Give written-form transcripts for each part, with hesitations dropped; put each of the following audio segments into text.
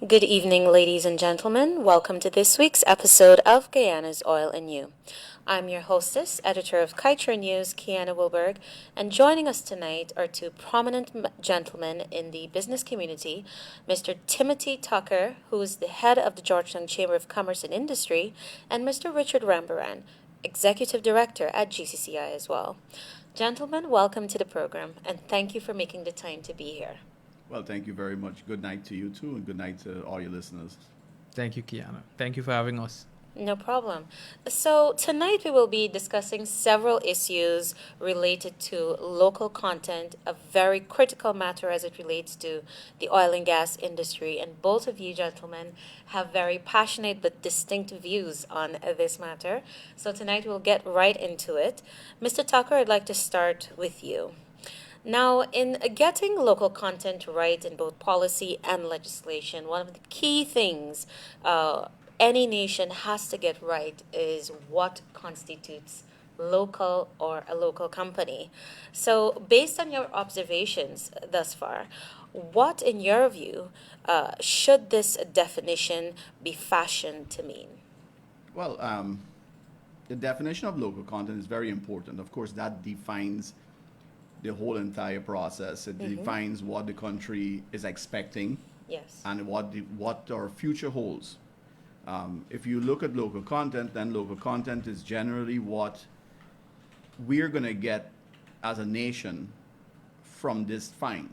Good evening, ladies and gentlemen. Welcome to this week's episode of Guyana's Oil and You. I'm your hostess, editor of Kitra News, Kiana Wilburg, and joining us tonight are two prominent gentlemen in the business community, Mr. Timothy Tucker, who is the head of the Georgetown Chamber of Commerce and Industry, and Mr. Richard Rambarran, executive director at GCCI as well. Gentlemen, welcome to the program, and thank you for making the time to be here. Well, thank you very much. Good night to you too, and good night to all your listeners. Thank you, Kiana. Thank you for having us. No problem. So, tonight we will be discussing several issues related to local content, a very critical matter as it relates to the oil and gas industry. And both of you gentlemen have very passionate but distinct views on this matter. So, tonight we'll get right into it. Mr. Tucker, I'd like to start with you. Now, in getting local content right in both policy and legislation, one of the key things any nation has to get right is what constitutes local or a local company. So, based on your observations thus far, what, in your view, should this definition be fashioned to mean? Well, the definition of local content is very important. Of course, that defines the whole entire process. It defines what the country is expecting Yes. and what our future holds. If you look at local content, then local content is generally what we're going to get as a nation from this find.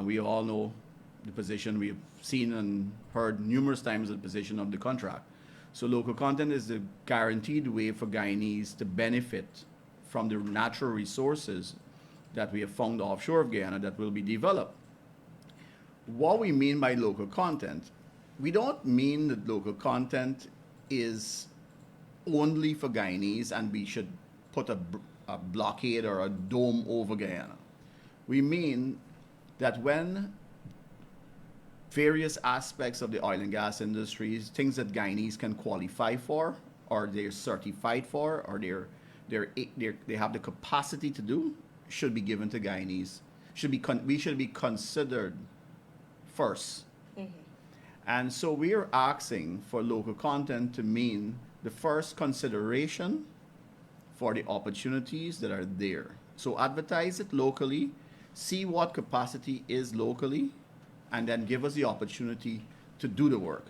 We all know the position, we've seen and heard numerous times the position of the contract. So local content is the guaranteed way for Guyanese to benefit from the natural resources that we have found offshore of Guyana that will be developed. What we mean by local content, we don't mean that local content is only for Guyanese and we should put a blockade or a dome over Guyana. We mean that when various aspects of the oil and gas industries, things that Guyanese can qualify for, or they're certified for, or they have the capacity to do, should be given to Guyanese. We should be considered first. And so we are asking for local content to mean the first consideration for the opportunities that are there. So advertise it locally, see what capacity is locally, and then give us the opportunity to do the work.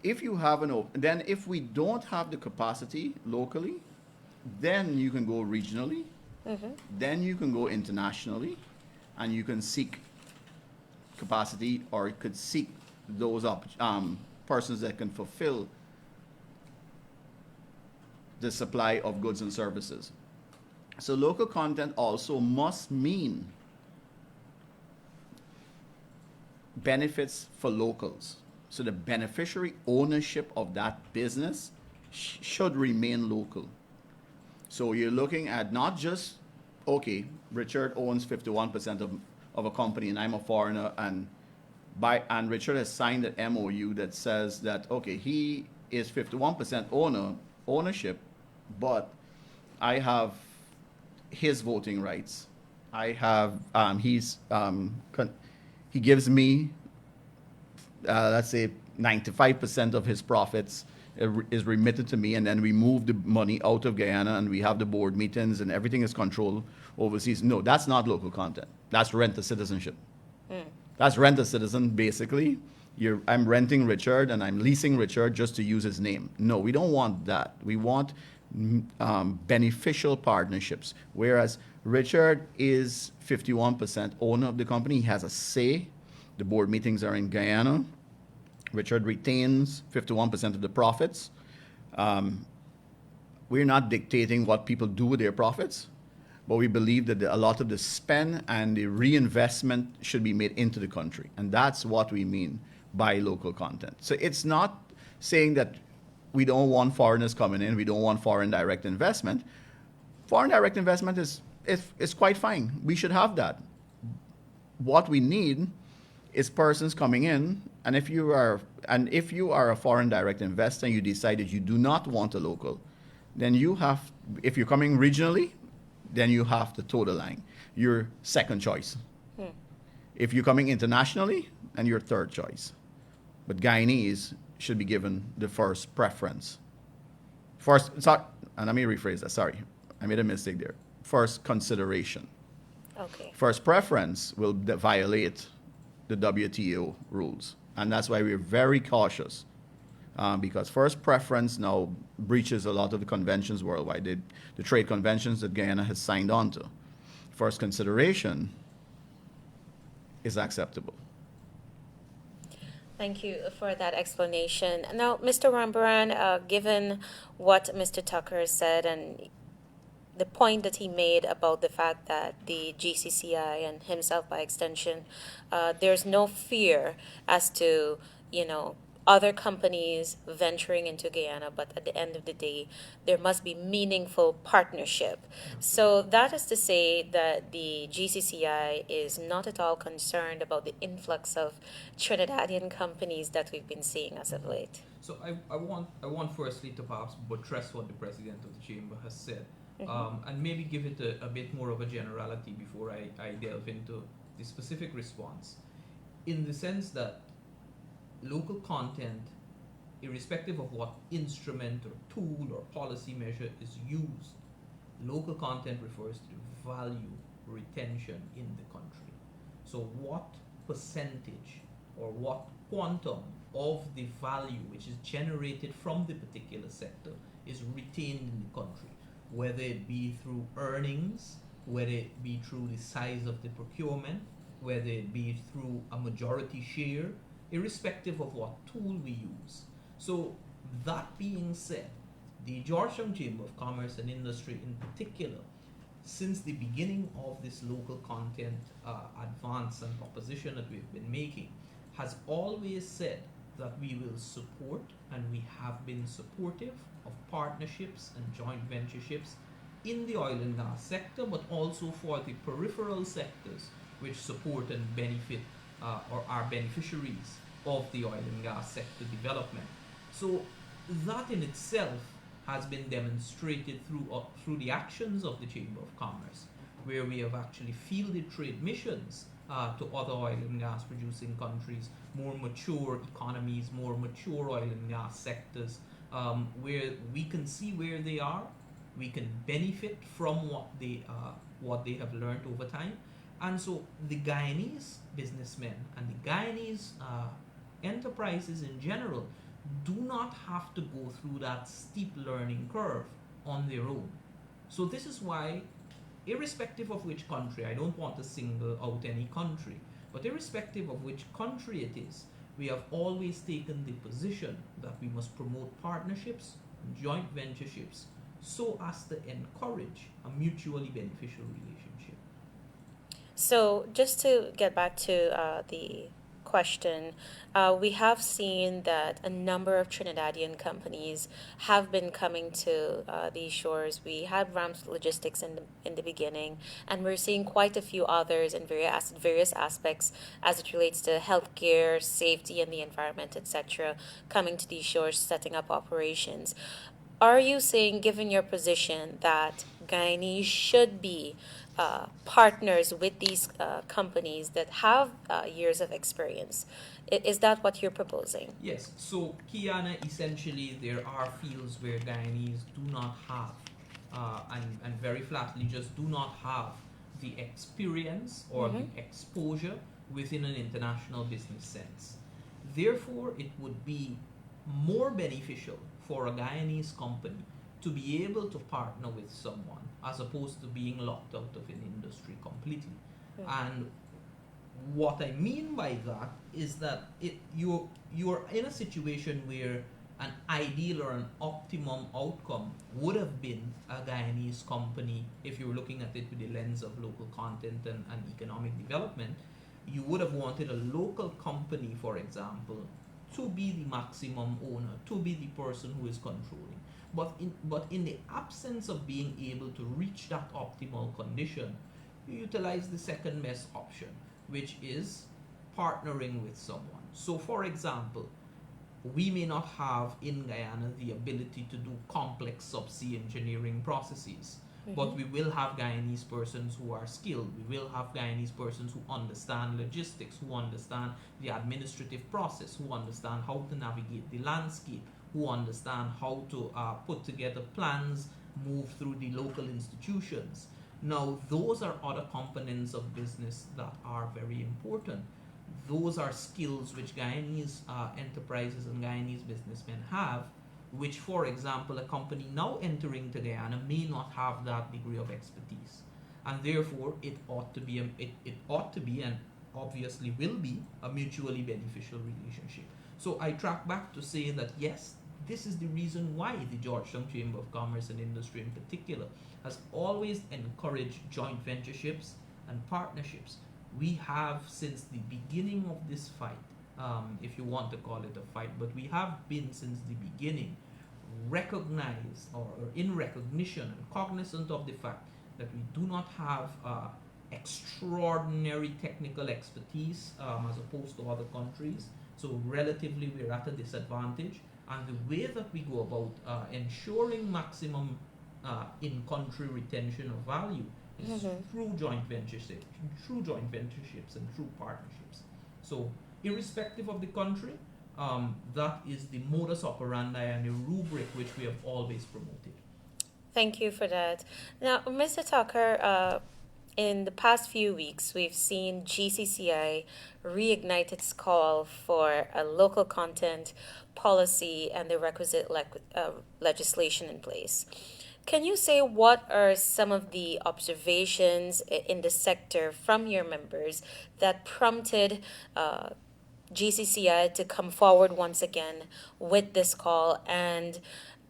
If you have then if we don't have the capacity locally, then you can go regionally, then you can go internationally, and you can seek capacity or could seek those persons that can fulfill the supply of goods and services. So local content also must mean benefits for locals. So the beneficiary ownership of that business should remain local. So you're looking at not just, okay, Richard owns 51% of a company and I'm a foreigner, and Richard has signed an MOU that says that, okay, he is 51% ownership, but I have his voting rights. I have, he gives me, let's say, 95% of his profits is remitted to me, and then we move the money out of Guyana and we have the board meetings and everything is controlled overseas. No, that's not local content. That's rent a citizenship. That's rent a citizen, basically. I'm renting Richard and I'm leasing Richard just to use his name. No, we don't want that. We want beneficial partnerships. Whereas Richard is 51% owner of the company, he has a say. The board meetings are in Guyana. Richard retains 51% of the profits. We're not dictating what people do with their profits, but we believe that a lot of the spend and the reinvestment should be made into the country. And that's what we mean by local content. So it's not saying that we don't want foreigners coming in, we don't want foreign direct investment. Foreign direct investment is quite fine. We should have that. What we need is persons coming in, and if you are a foreign direct investor and you decide that you do not want a local, then if you're coming regionally, then you have to toe the line. Your second choice. If you're coming internationally, then your third choice. but Guyanese should be given the first preference. First, sorry, and let me rephrase that. Sorry, I made a mistake there. First consideration. Okay. First preference will violate the WTO rules, and that's why we're very cautious. Because first preference now breaches a lot of the conventions worldwide, the trade conventions that Guyana has signed on to. First consideration is acceptable. Thank you for that explanation. Now, Mr. Rambarran, given what Mr. Tucker said and the point that he made about the fact that the GCCI and himself by extension, there's no fear as to, other companies venturing into Guyana, but at the end of the day, there must be meaningful partnership. So that is to say that the GCCI is not at all concerned about the influx of Trinidadian companies that we've been seeing as of late. So I want firstly to perhaps buttress what the president of the chamber has said, and maybe give it a bit more of a generality before I delve into the specific response, in the sense that local content, irrespective of what instrument or tool or policy measure is used, local content refers to value retention in the country. So what percentage or what quantum of the value which is generated from the particular sector is retained in the country, whether it be through earnings, whether it be through the size of the procurement, whether it be through a majority share, irrespective of what tool we use. So that being said, the Georgetown Chamber of Commerce and Industry in particular, since the beginning of this local content advance and proposition that we've been making, has always said that we will support and we have been supportive of partnerships and joint ventureships in the oil and gas sector, but also for the peripheral sectors which support and benefit or are beneficiaries of the oil and gas sector development. So that in itself has been demonstrated through the actions of the Chamber of Commerce, where we have actually fielded trade missions to other oil and gas producing countries, more mature economies, more mature oil and gas sectors, where we can see where they are, we can benefit from what they have learned over time. And so the Guyanese businessmen and the Guyanese enterprises in general do not have to go through that steep learning curve on their own. So this is why, irrespective of which country, I don't want to single out any country, but irrespective of which country it is, we have always taken the position that we must promote partnerships and joint ventureships so as to encourage a mutually beneficial relationship. So, just to get back to the question, we have seen that a number of Trinidadian companies have been coming to these shores. We had Rams Logistics in the beginning, and we're seeing quite a few others in various aspects as it relates to healthcare, safety, and the environment, etc., coming to these shores, setting up operations. Are you saying, given your position, that Guyanese should be partners with these companies that have years of experience? Is that what you're proposing? Yes, so Kiana, essentially there are fields where Guyanese do not have, and very flatly just do not have the experience or the exposure within an international business sense. Therefore, it would be more beneficial for a Guyanese company to be able to partner with someone as opposed to being locked out of an industry completely. And what I mean by that is that you're in a situation where an ideal or an optimum outcome would have been a Guyanese company. If you were looking at it with the lens of local content and economic development, you would have wanted a local company, for example, to be the maximum owner, to be the person who is controlling. But in the absence of being able to reach that optimal condition, you utilize the second best option, which is partnering with someone. So for example, we may not have in Guyana the ability to do complex subsea engineering processes, but we will have Guyanese persons who are skilled. We will have Guyanese persons who understand logistics, who understand the administrative process, who understand how to navigate the landscape, who understand how to put together plans, move through the local institutions. Now, those are other components of business that are very important. Those are skills which Guyanese enterprises and Guyanese businessmen have, which, for example, a company now entering to Guyana may not have that degree of expertise, and therefore it ought to be and obviously will be a mutually beneficial relationship. So I track back to say that yes, this is the reason why the Georgetown Chamber of Commerce and Industry in particular has always encouraged joint ventureships and partnerships. We have, since the beginning of this fight, if you want to call it a fight, but we have been since the beginning recognized or in recognition and cognizant of the fact that we do not have extraordinary technical expertise as opposed to other countries. So relatively we're at a disadvantage, and the way that we go about ensuring maximum in-country retention of value is through joint ventureships and through partnerships. So irrespective of the country, that is the modus operandi and the rubric which we have always promoted. Thank you for that. Now, Mr. Tucker, in the past few weeks, we've seen GCCI reignite its call for a local content policy and the requisite legislation in place. Can you say what are some of the observations in the sector from your members that prompted GCCI to come forward once again with this call? And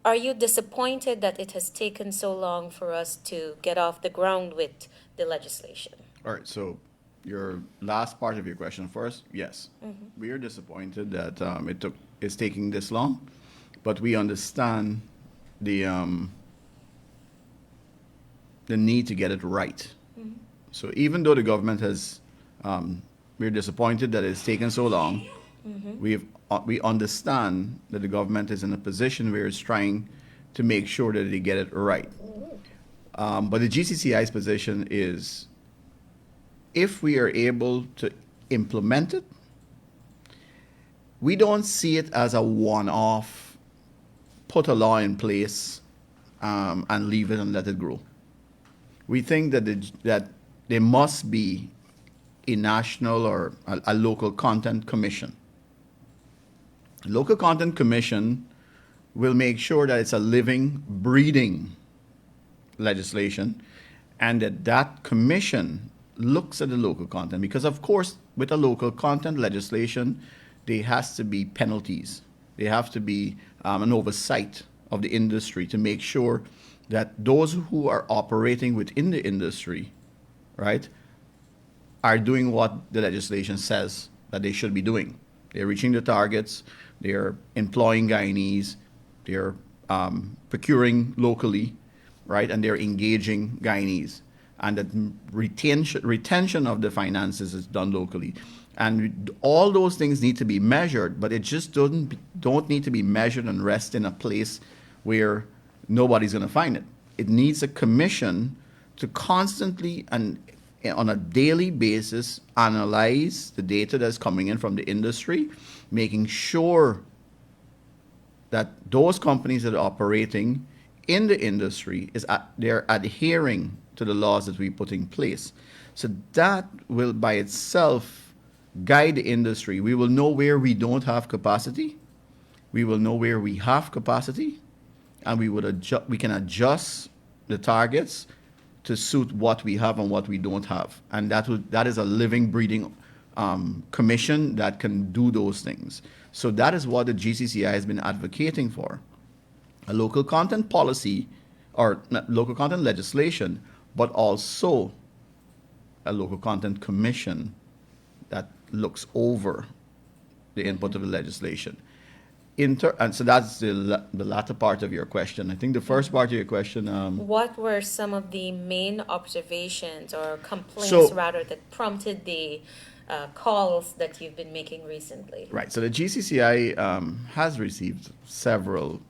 are you disappointed that it has taken so long for us to get off the ground with the legislation? All right, so your last part of your question first, yes. We are disappointed that it's taking this long, but we understand the need to get it right. So even though the government has, we're disappointed that it's taken so long, we understand that the government is in a position where it's trying to make sure that they get it right. But the GCCI's position is, if we are able to implement it, we don't see it as a one-off, put a law in place and leave it and let it grow. We think that that there must be a national or a local content commission. Local content commission will make sure that it's a living, breathing legislation, and that commission looks at the local content, because of course with a local content legislation there has to be penalties, there have to be an oversight of the industry to make sure that those who are operating within the industry, right, are doing what the legislation says that they should be doing. They're reaching the targets, they're employing Guyanese, they're procuring locally, right, and they're engaging Guyanese, and that retention of the finances is done locally. And all those things need to be measured, but it just don't need to be measured and rest in a place where nobody's going to find it. It needs a commission to constantly and on a daily basis analyze the data that's coming in from the industry, making sure that those companies that are operating in the industry they're adhering to the laws that we put in place. So that will by itself guide the industry. We will know where we don't have capacity. We will know where we have capacity, and we can adjust the targets to suit what we have and what we don't have. And that is a living, breathing commission that can do those things. So that is what the GCCI has been advocating for. A local content policy or local content legislation, but also a local content commission that looks over the input of the legislation. And so that's the latter part of your question. I think the first part of your question... what were some of the main observations or complaints, rather, that prompted the calls that you've been making recently? Right. So the GCCI has received several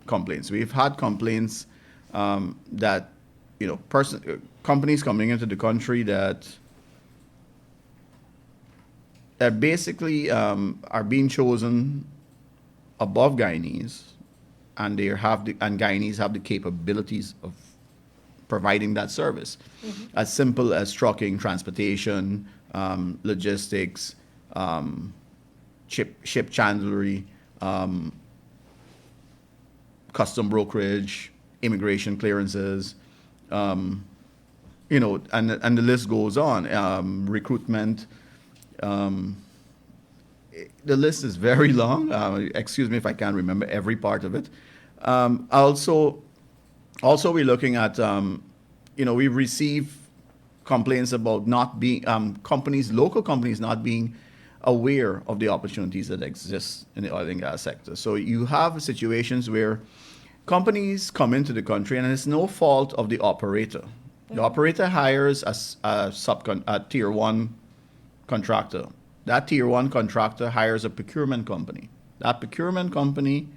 complaints. We've had complaints that companies coming into the country that basically are being chosen above Guyanese, and Guyanese have the capabilities of providing that service, as simple as trucking, transportation, logistics, ship chandlery, custom brokerage, immigration clearances, and the list goes on. Recruitment. The list is very long. Excuse me if I can't remember every part of it. Also, we're looking at, we receive complaints about not being local companies not being aware of the opportunities that exist in the oil and gas sector. So you have situations where companies come into the country, and it's no fault of the operator. The operator hires a tier one contractor. That tier one contractor hires a procurement company. That procurement company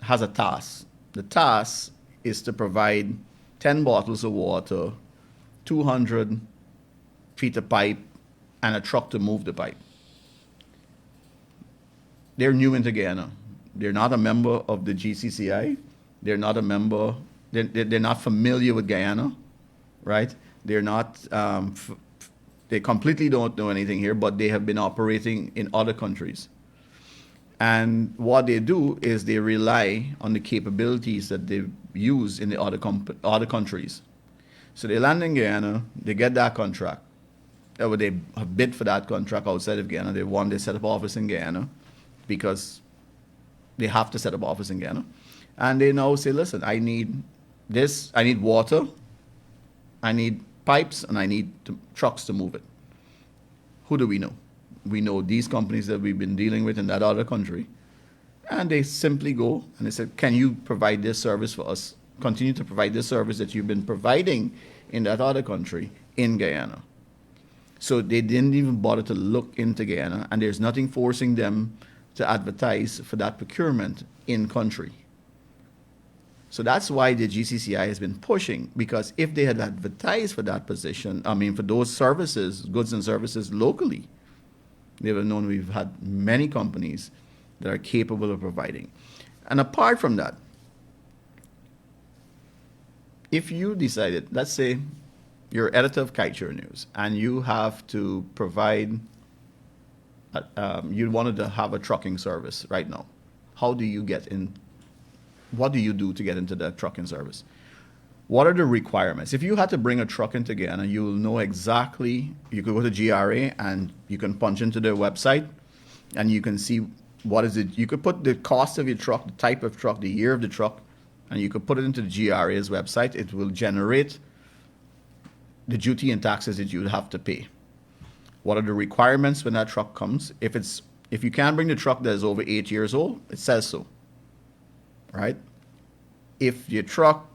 has a task. The task is to provide 10 bottles of water, 200 feet of pipe, and a truck to move the pipe. They're new into Guyana. They're not a member of the GCCI. They're not a member. They're not familiar with Guyana, right? They're not. They completely don't know anything here, but they have been operating in other countries. And what they do is they rely on the capabilities that they use in the other countries. So they land in Guyana, they get that contract. They have bid for that contract outside of Guyana. They set up office in Guyana because they have to set up office in Guyana. And they now say, listen, I need this, I need water, I need pipes, and I need trucks to move it. Who do we know? We know these companies that we've been dealing with in that other country. And they simply go and they say, can you provide this service for us? Continue to provide this service that you've been providing in that other country in Guyana. So they didn't even bother to look into Guyana, and there's nothing forcing them to advertise for that procurement in country. So that's why the GCCI has been pushing, because if they had advertised for that position, for those services, goods and services locally, they would have known we've had many companies that are capable of providing. And apart from that, if you decided, let's say you're editor of Kiteshare News, and you have to provide, you wanted to have a trucking service right now. How do you get in? What do you do to get into that trucking service? What are the requirements? If you had to bring a truck into Guyana, you will know exactly. You could go to GRA and you can punch into their website, and you can see what is it. You could put the cost of your truck, the type of truck, the year of the truck, and you could put it into the GRA's website. It will generate the duty and taxes that you would have to pay. What are the requirements when that truck comes? If you can't bring the truck that is over 8 years old, it says so. Right? If your truck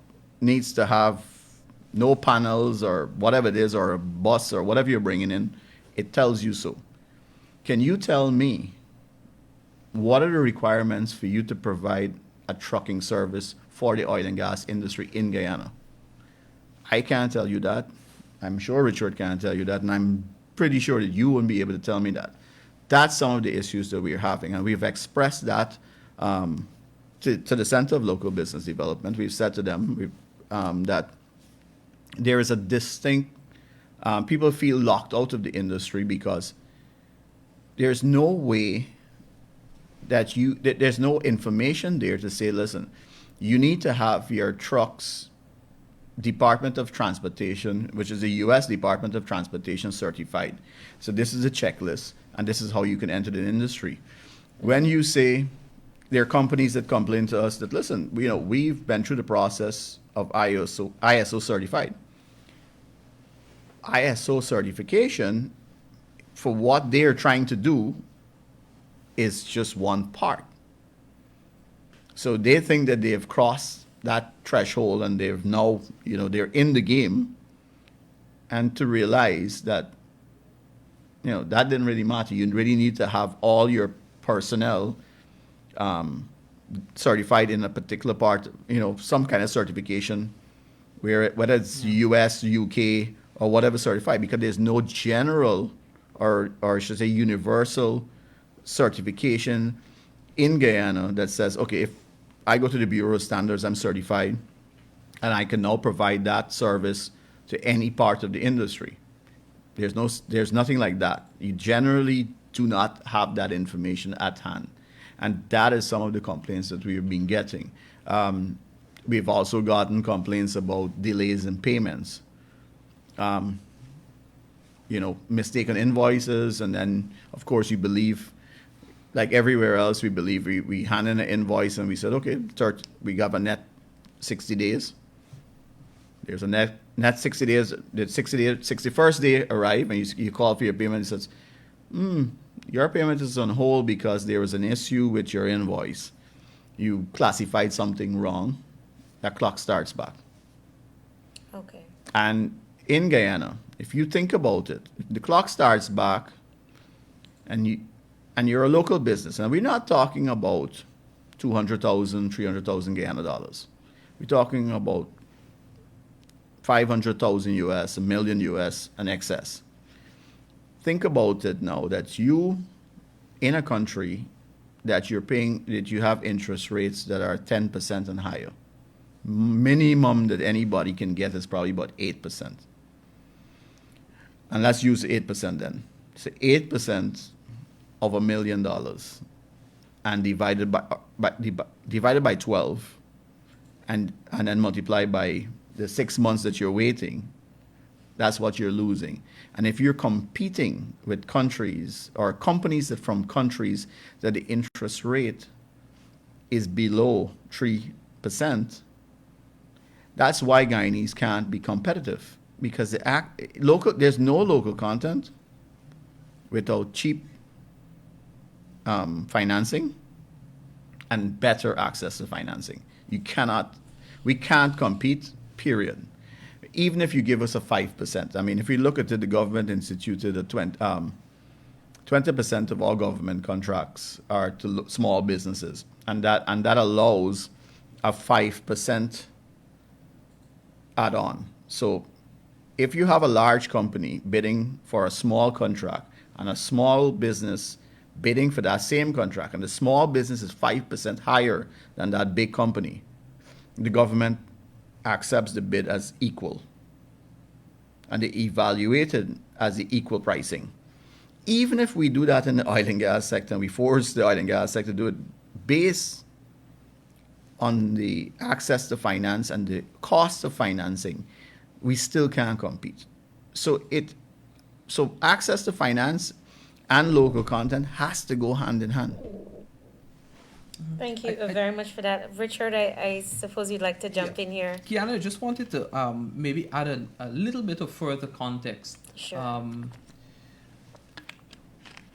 needs to have no panels or whatever it is, or a bus or whatever you're bringing in, it tells you so. Can you tell me what are the requirements for you to provide a trucking service for the oil and gas industry in Guyana? I can't tell you that. I'm sure Richard can't tell you that, and I'm pretty sure that you wouldn't be able to tell me that. That's some of the issues that we're having, and we've expressed that to the Center of Local Business Development. We've said to them that there is a distinct, people feel locked out of the industry because there's no way there's no information there to say, listen, you need to have your trucks Department of Transportation, which is the U.S. Department of Transportation certified. So this is a checklist, and this is how you can enter the industry. When you say there are companies that complain to us that, listen, we've been through the process of ISO certified. ISO certification for what they're trying to do is just one part. So they think that they have crossed that threshold and they've now, they're in the game, and to realize that, that didn't really matter. You really need to have all your personnel certified in a particular part, some kind of certification whether it's US, UK, or whatever certified, because there's no general or I should say universal certification in Guyana that says, okay, if I go to the Bureau of Standards, I'm certified, and I can now provide that service to any part of the industry. There's nothing like that. You generally do not have that information at hand, and that is some of the complaints that we've been getting. We've also gotten complaints about delays in payments. Mistaken invoices, and then of course you believe, like everywhere else, we hand in an invoice and we said, okay, we got a net 60 days. There's a net 60 days. The 61st day arrive, and you call for your payment. It says, your payment is on hold because there was an issue with your invoice. You classified something wrong. That clock starts back. Okay. And in Guyana, if you think about it, the clock starts back, and you're a local business, and we're not talking about 200,000, 300,000 Guyana dollars. We're talking about 500,000 US, a million US, and excess. Think about it now that you, in a country that you have interest rates that are 10% and higher. Minimum that anybody can get is probably about 8%. And let's use 8% then. So 8% of $1 million and divided by 12 and then multiply by the 6 months that you're waiting, that's what you're losing. And if you're competing with countries or companies from countries that the interest rate is below 3%, that's why Guyanese can't be competitive, because there's no local content without cheap financing and better access to financing. We can't compete, period. Even if you give us a 5%. I mean, if we look at it, the government instituted a 20% of all government contracts are to small businesses, and that allows a 5% add-on. So if you have a large company bidding for a small contract and a small business bidding for that same contract, and the small business is 5% higher than that big company, the government accepts the bid as equal, and they evaluate it as the equal pricing. Even if we do that in the oil and gas sector, and we force the oil and gas sector to do it based on the access to finance and the cost of financing, we still can't compete. So access to finance and local content has to go hand in hand. Thank you very much for that. Richard, I suppose you'd like to jump in here. Kiana, I just wanted to maybe add a little bit of further context. Sure.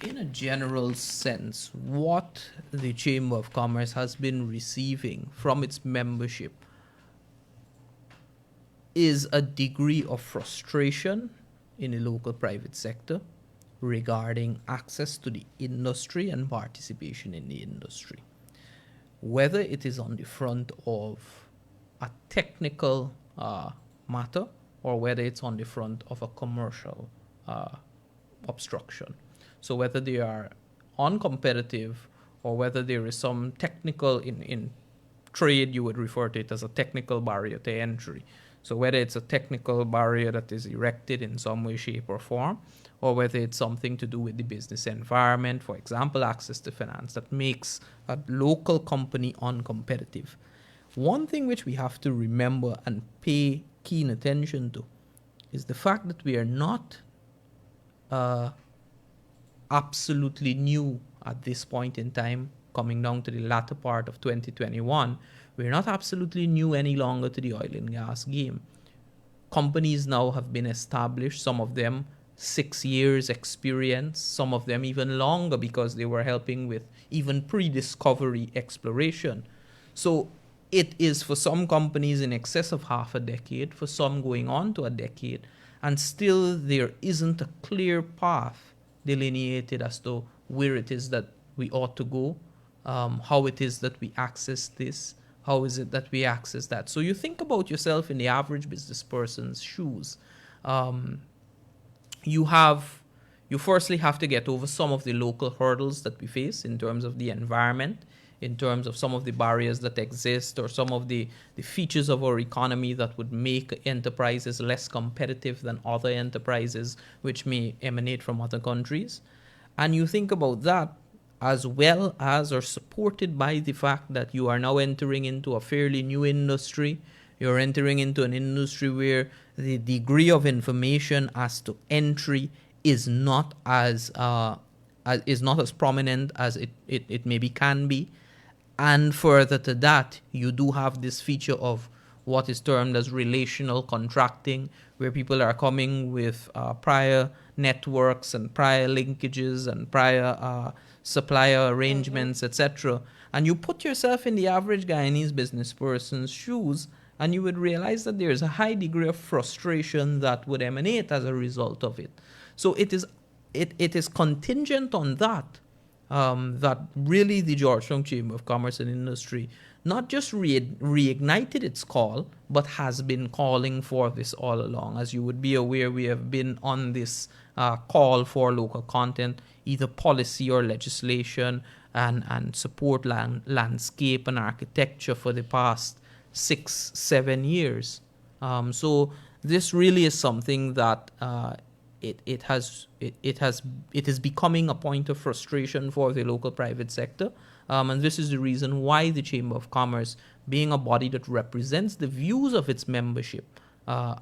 In a general sense, what the Chamber of Commerce has been receiving from its membership is a degree of frustration in the local private sector regarding access to the industry and participation in the industry. Whether it is on the front of a technical matter or whether it's on the front of a commercial obstruction. So whether they are uncompetitive or whether there is some technical, in trade you would refer to it as a technical barrier to entry. So whether it's a technical barrier that is erected in some way, shape or form, or whether it's something to do with the business environment, for example, access to finance, that makes a local company uncompetitive. One thing which we have to remember and pay keen attention to is the fact that we are not absolutely new at this point in time, coming down to the latter part of 2021. We're not absolutely new any longer to the oil and gas game. Companies now have been established, some of them 6 years experience, some of them even longer because they were helping with even pre-discovery exploration. So it is for some companies in excess of half a decade, for some going on to a decade, and still there isn't a clear path delineated as to where it is that we ought to go, how it is that we access this, How is it that we access that? So you think about yourself in the average business person's shoes. Um, you have you firstly have to get over some of the local hurdles that we face in terms of the environment, in terms of some of the barriers that exist, or some of the features of our economy that would make enterprises less competitive than other enterprises which may emanate from other countries. And you think about that as well as or supported by the fact that you are now entering into a fairly new industry. You're entering into an industry where the degree of information as to entry is not as prominent as it maybe can be. And further to that, you do have this feature of what is termed as relational contracting, where people are coming with prior networks and prior linkages and prior supplier arrangements, etc. And you put yourself in the average Guyanese business person's shoes, and you would realize that there is a high degree of frustration that would emanate as a result of it. So it is contingent on that, that really the Georgetown Chamber of Commerce and Industry not just reignited its call, but has been calling for this all along. As you would be aware, we have been on this call for local content, either policy or legislation, and support landscape and architecture for the past 6-7 years. So this really is something that it is becoming a point of frustration for the local private sector, and this is the reason why the Chamber of Commerce, being a body that represents the views of its membership,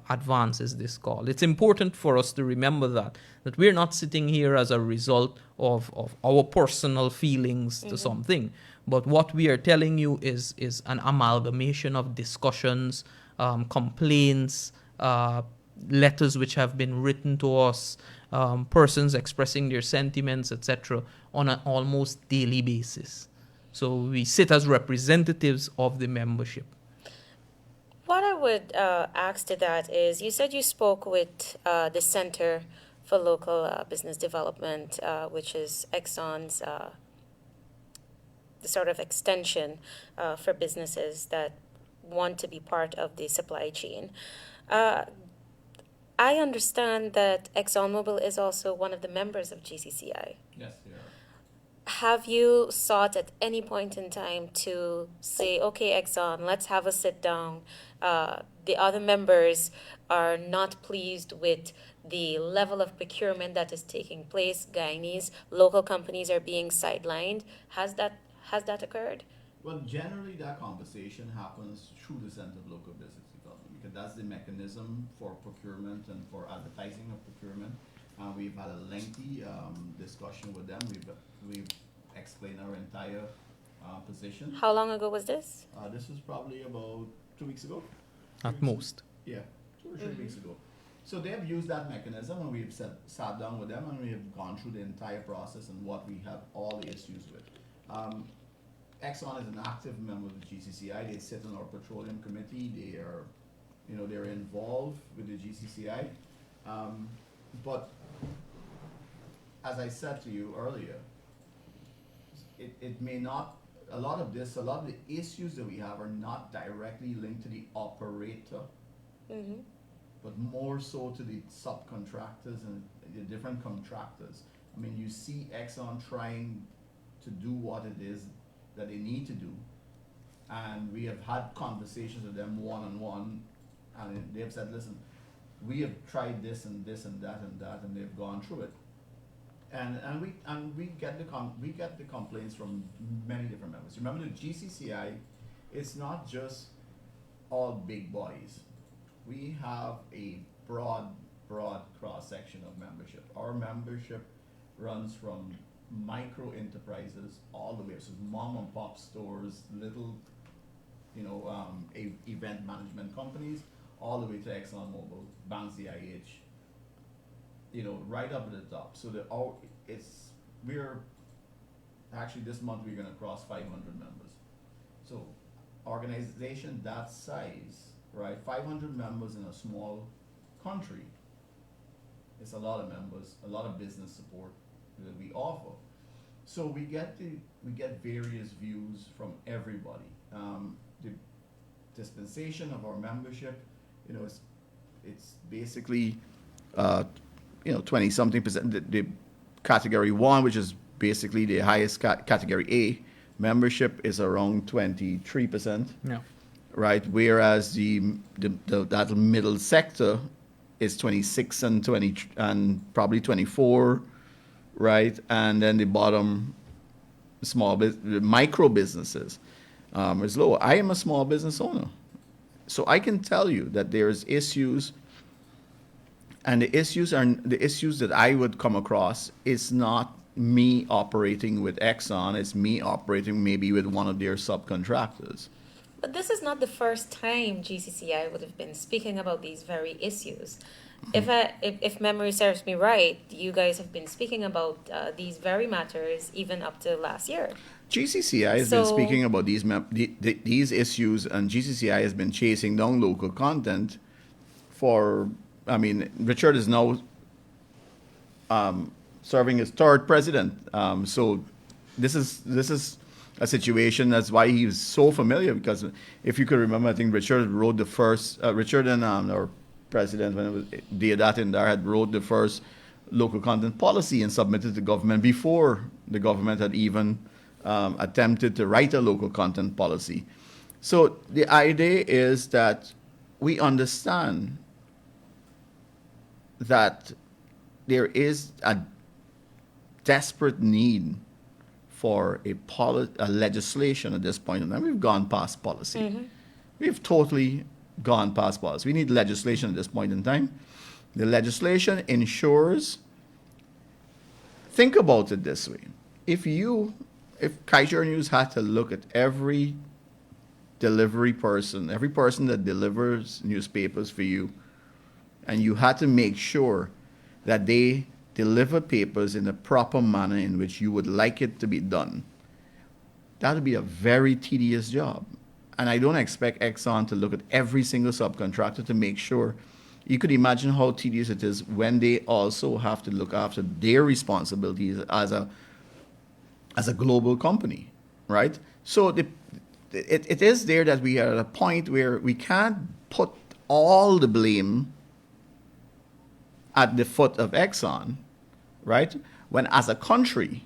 advances this call. It's important for us to remember that we're not sitting here as a result of our personal feelings to something, but what we are telling you is an amalgamation of discussions, complaints, letters which have been written to us, persons expressing their sentiments, etc., on an almost daily basis. So we sit as representatives of the membership. What I would ask to that is, you said you spoke with the Center for Local Business Development, which is Exxon's the sort of extension for businesses that want to be part of the supply chain. Uh, I understand that ExxonMobil is also one of the members of GCCI. Yes, they are. Have you sought at any point in time to say, okay, Exxon, let's have a sit down? The other members are not pleased with the level of procurement that is taking place. Guyanese local companies are being sidelined. Has that occurred? Well, generally that conversation happens through the Center of Local Business Development because that's the mechanism for procurement and for advertising of procurement. We've had a lengthy discussion with them. We've explained our entire position. How long ago was this? This was probably about 2 weeks ago. At most. Yeah, 2 or 3 weeks ago. So they've used that mechanism, and we've sat down with them, and we have gone through the entire process and what we have all the issues with. Exxon is an active member of the GCCI. They sit on our petroleum committee. They're involved with the GCCI. But as I said to you earlier, it may not. A lot of the issues that we have are not directly linked to the operator, but more so to the subcontractors and the different contractors. I mean, you see Exxon trying to do what it is that they need to do, and we have had conversations with them one-on-one, and they've said, listen, we have tried this and this and that and that, and they've gone through it. And we get the complaints from many different members. Remember, the GCCI, it's not just all big boys. We have a broad cross section of membership. Our membership runs from micro enterprises all the way, so mom and pop stores, little, event management companies, all the way to ExxonMobil, Banks CIH. Right up at the top. So we're actually, this month we're going to cross 500 members. So organization that size, right? 500 members in a small country. It's a lot of members, a lot of business support that we offer. So we get various views from everybody. the dispensation of our membership, it's basically, 20 something percent. The category one, which is basically the highest category A membership, is around 23%. Yeah. Right? Whereas that middle sector is 26 and 20 and probably 24, right? And then the bottom the micro businesses is low. I am a small business owner, so I can tell you that there's issues, and the issues that I would come across is not me operating with Exxon, it's me operating maybe with one of their subcontractors. But this is not the first time GCCI would have been speaking about these very issues. If memory serves me right, you guys have been speaking about these very matters even up to last year. GCCI has been speaking about these issues, and GCCI has been chasing down local content for. I mean, Richard is now serving as third president. So this is a situation. That's why he's so familiar. Because if you could remember, I think Richard wrote the first. Richard and our president, when it was Deodat Indar, had wrote the first local content policy and submitted to government before the government had even attempted to write a local content policy. So the idea is that we understand that there is a desperate need for a legislation at this point. And we've gone past policy. Mm-hmm. We've totally gone past policy. We need legislation at this point in time. The legislation ensures, think about it this way. If Kaiser News had to look at every delivery person, every person that delivers newspapers for you, and you had to make sure that they deliver papers in the proper manner in which you would like it to be done, that would be a very tedious job. And I don't expect Exxon to look at every single subcontractor to make sure. You could imagine how tedious it is when they also have to look after their responsibilities as a global company, right? So it is there that we are at a point where we can't put all the blame at the foot of Exxon, right? When as a country,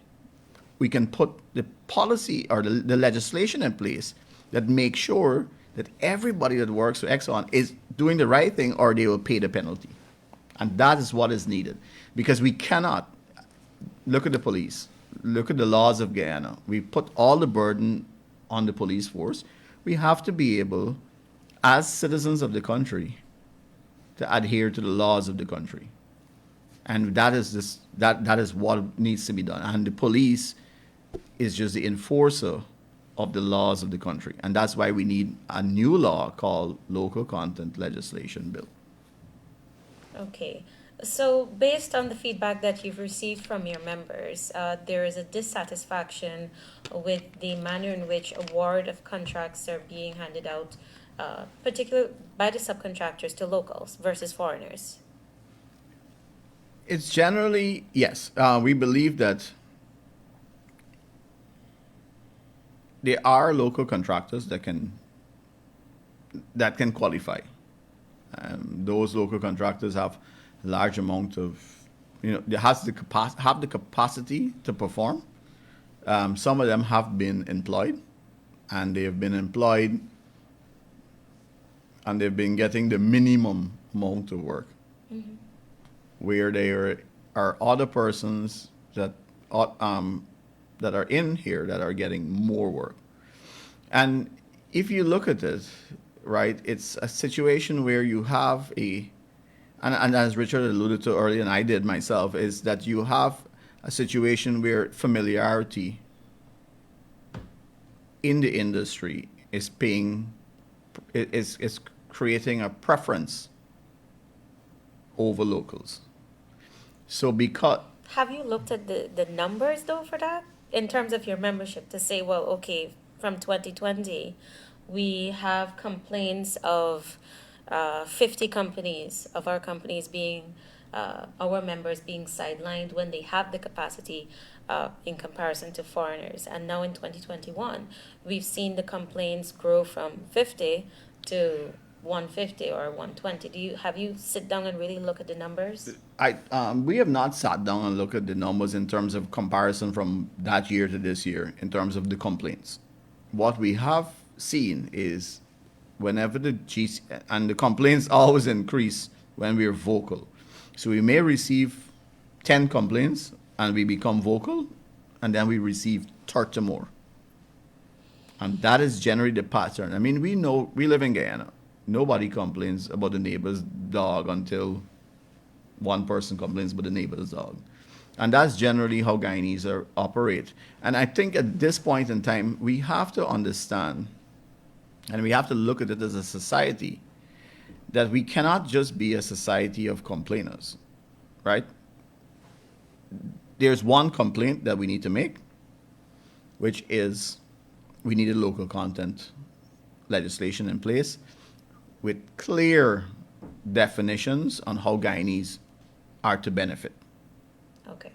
we can put the policy or the legislation in place that makes sure that everybody that works for Exxon is doing the right thing, or they will pay the penalty. And that is what is needed. Because we cannot look at the police, look at the laws of Guyana. We put all the burden on the police force. We have to be able, as citizens of the country, to adhere to the laws of the country. And that is what needs to be done. And the police is just the enforcer of the laws of the country. And that's why we need a new law called Local Content Legislation Bill. Okay. So based on the feedback that you've received from your members, there is a dissatisfaction with the manner in which award of contracts are being handed out, particularly by the subcontractors to locals versus foreigners. It's generally, yes. We believe that there are local contractors that can qualify. Those local contractors have a large amount of, they have the capacity to perform. Some of them have been employed, and they've been getting the minimum amount of work. Mm-hmm. Where there are other persons that are in here that are getting more work. And if you look at it, right, it's a situation where you have and as Richard alluded to earlier, and I did myself, is that you have a situation where familiarity in the industry is creating a preference over locals. So because... Have you looked at the numbers, though, for that? In terms of your membership, to say, well, okay, from 2020, we have complaints of 50 companies, of our companies being our members being sidelined when they have the capacity in comparison to foreigners. And now in 2021, we've seen the complaints grow from 50 to 150 or 120. Have you sit down and really look at the numbers? We have not sat down and looked at the numbers in terms of comparison from that year to this year in terms of the complaints. What we have seen is whenever the GC, and the complaints always increase when we are vocal. So we may receive 10 complaints and we become vocal, and then we receive 30 more. And that is generally the pattern. I mean, we know, we live in Guyana. Nobody complains about the neighbor's dog until one person complains about the neighbor's dog. And that's generally how Guyanese operate. And I think at this point in time, we have to understand, and we have to look at it as a society, that we cannot just be a society of complainers, right? There's one complaint that we need to make, which is we need a local content legislation in place with clear definitions on how Guyanese are to benefit. Okay.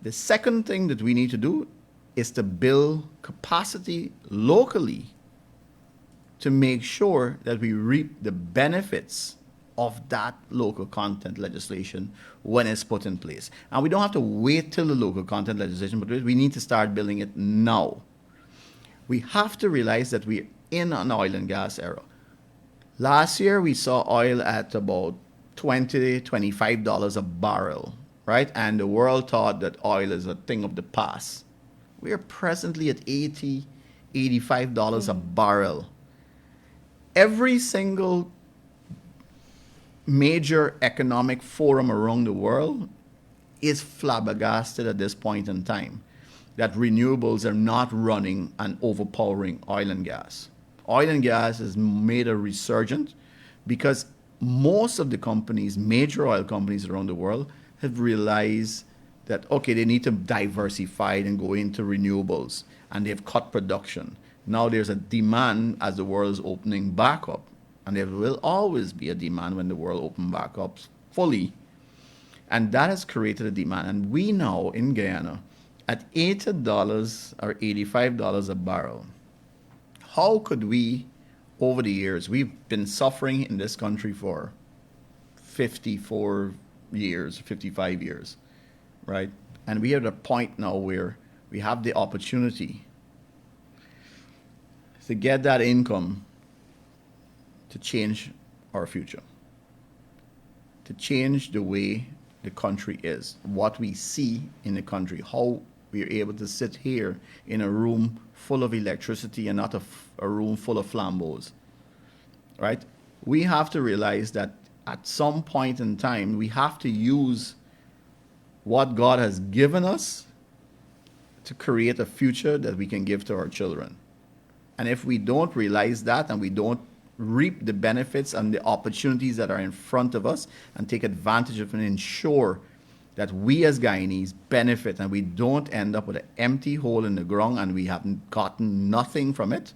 The second thing that we need to do is to build capacity locally to make sure that we reap the benefits of that local content legislation when it's put in place. And we don't have to wait till the local content legislation, but we need to start building it now. We have to realize that we're in an oil and gas era. Last year, we saw oil at about $20, $25 a barrel, right? And the world thought that oil is a thing of the past. We are presently at $80, $85 a barrel. Every single major economic forum around the world is flabbergasted at this point in time that renewables are not running and overpowering oil and gas. Oil and gas has made a resurgence because most of the companies, major oil companies around the world, have realized that, okay, they need to diversify and go into renewables, and they've cut production. Now there's a demand as the world is opening back up, and there will always be a demand when the world opens back up fully. And that has created a demand. And we now in Guyana, at $80 or $85 a barrel, how could we, over the years, we've been suffering in this country for 54 years, 55 years, right? And we are at a point now where we have the opportunity to get that income to change our future, to change the way the country is, what we see in the country, how we are able to sit here in a room full of electricity and not a room full of flambeaux, right? We have to realize that at some point in time, we have to use what God has given us to create a future that we can give to our children. And if we don't realize that and we don't reap the benefits and the opportunities that are in front of us and take advantage of and ensure that we as Guyanese benefit and we don't end up with an empty hole in the ground and we haven't gotten nothing from it,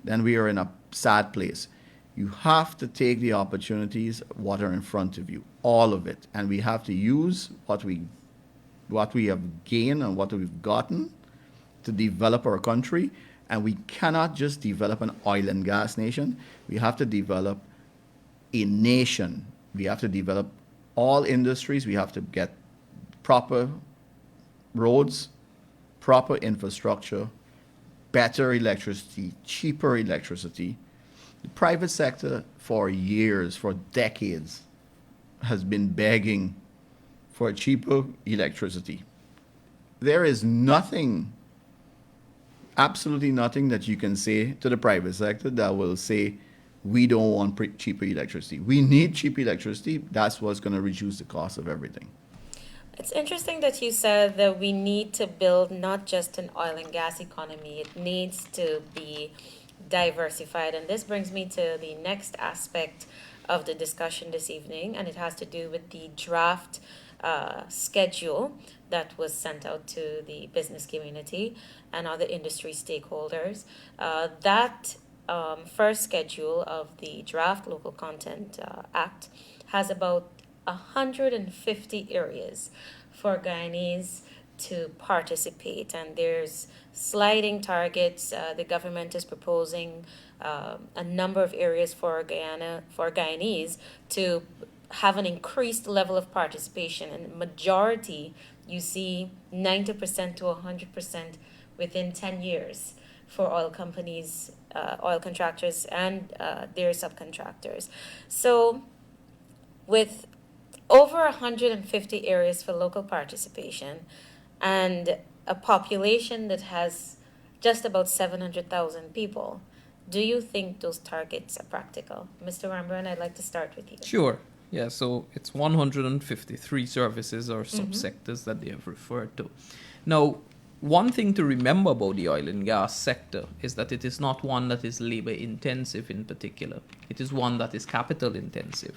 then we are in a sad place. You have to take the opportunities, what are in front of you, all of it. And we have to use what we have gained and what we've gotten to develop our country. And we cannot just develop an oil and gas nation. We have to develop a nation. We have to develop all industries. We have to get proper roads, proper infrastructure, better electricity, cheaper electricity. The private sector for years, for decades, has been begging for cheaper electricity. There is nothing, absolutely nothing that you can say to the private sector that will say, we don't want cheaper electricity. We need cheap electricity. That's what's going to reduce the cost of everything. It's interesting that you said that we need to build not just an oil and gas economy, it needs to be diversified. And this brings me to the next aspect of the discussion this evening, and it has to do with the draft schedule that was sent out to the business community and other industry stakeholders. That first schedule of the draft Local Content Act has about 150 areas for Guyanese to participate, and there's sliding targets. The government is proposing a number of areas for Guyanese to have an increased level of participation, and majority you see 90% to 100% within 10 years for oil companies, oil contractors, and their subcontractors. So, with over 150 areas for local participation and a population that has just about 700,000 people, do you think those targets are practical? Mr. Rambarran, I'd like to start with you. Sure. Yeah, so it's 153 services or subsectors that they have referred to. Now, one thing to remember about the oil and gas sector is that it is not one that is labor intensive in particular. It is one that is capital intensive.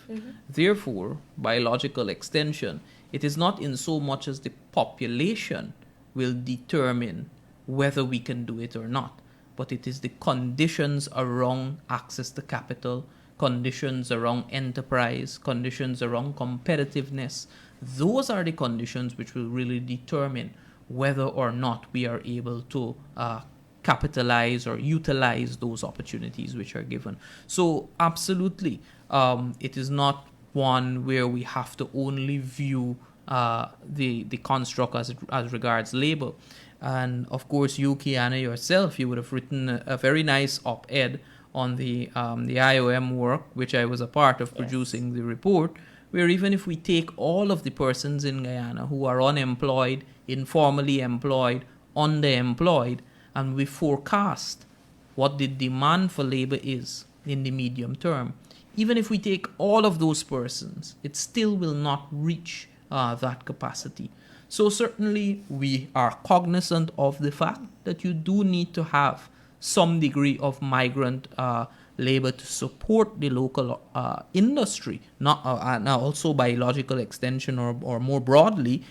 Therefore, by logical extension, it is not in so much as the population will determine whether we can do it or not, but it is the conditions around access to capital, conditions around enterprise, conditions around competitiveness. Those are the conditions which will really determine whether or not we are able to capitalize or utilize those opportunities which are given. So absolutely, it is not one where we have to only view the construct as regards labor. And of course, you, Kiana, yourself, you would have written a very nice op-ed on the IOM work, which I was a part of producing the report, where even if we take all of the persons in Guyana who are unemployed, informally employed, underemployed, and we forecast what the demand for labor is in the medium term, even if we take all of those persons, it still will not reach that capacity. So certainly we are cognizant of the fact that you do need to have some degree of migrant labor to support the local industry, not and also by logical extension or more broadly,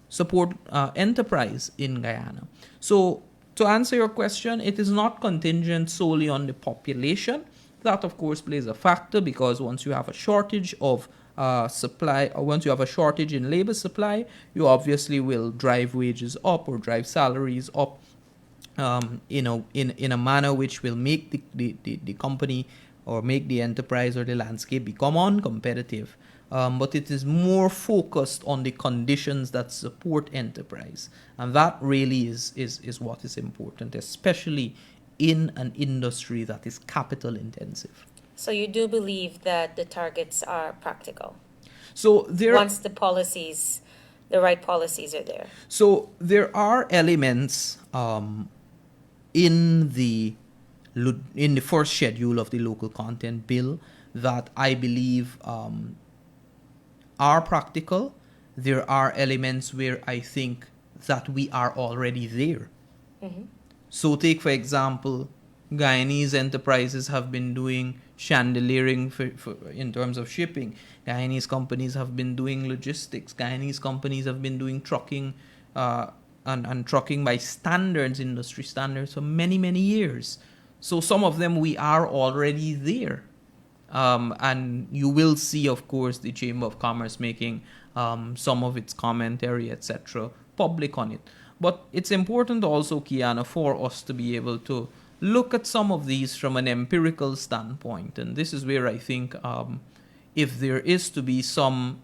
support enterprise in Guyana. So to answer your question, it is not contingent solely on the population. That, of course, plays a factor because once you have a shortage of supply, or once you have a shortage in labor supply, you obviously will drive wages up or drive salaries up, in a manner which will make the company or make the enterprise or the landscape become uncompetitive. But it is more focused on the conditions that support enterprise. And that really is what is important, especially in an industry that is capital intensive. So you do believe that the targets are practical So there once the right policies are there. So there are elements in the first schedule of the local content bill that I believe are practical. There are elements where I think that we are already there. So take, for example, Guyanese enterprises have been doing chandeliering for in terms of shipping. Guyanese companies have been doing logistics. Guyanese companies have been doing trucking and trucking by standards, industry standards, for many, many years. So some of them we are already there. And you will see, of course, the Chamber of Commerce making some of its commentary, etc., public on it. But it's important also, Kiana, for us to be able to look at some of these from an empirical standpoint. And this is where I think if there is to be some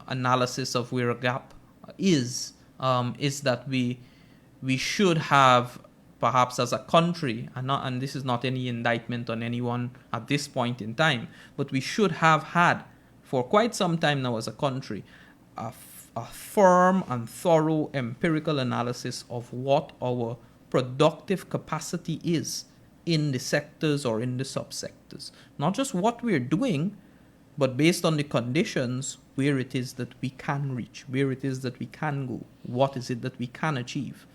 analysis of where a gap is that we should have, perhaps as a country, and this is not any indictment on anyone at this point in time, but we should have had for quite some time now as a country a firm and thorough empirical analysis of what our productive capacity is in the sectors or in the subsectors. Not just what we're doing, but based on the conditions, where it is that we can reach, where it is that we can go, what is it that we can achieve.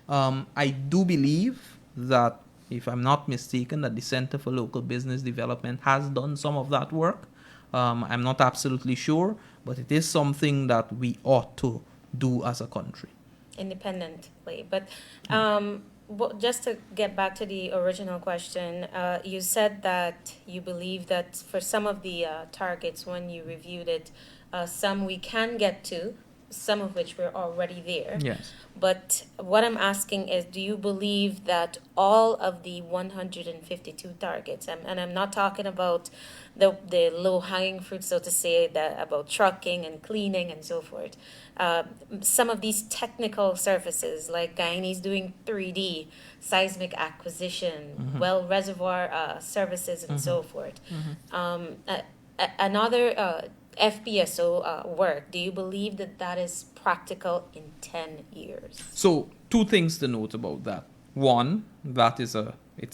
I do believe that, if I'm not mistaken, that the Center for Local Business Development has done some of that work. I'm not absolutely sure, but it is something that we ought to do as a country. Independently. But just to get back to the original question, you said that you believe that for some of the targets, when you reviewed it, Some we can get to, some of which we're already there. Yes. But what I'm asking is, do you believe that all of the 152 targets, and I'm not talking about the low-hanging fruit, so to say, that about trucking and cleaning and so forth. Some of these technical services, like Guyanese doing 3D, seismic acquisition, well reservoir services, and so forth. Another FPSO work, do you believe that that is practical in 10 years? So two things to note about that. One, that it's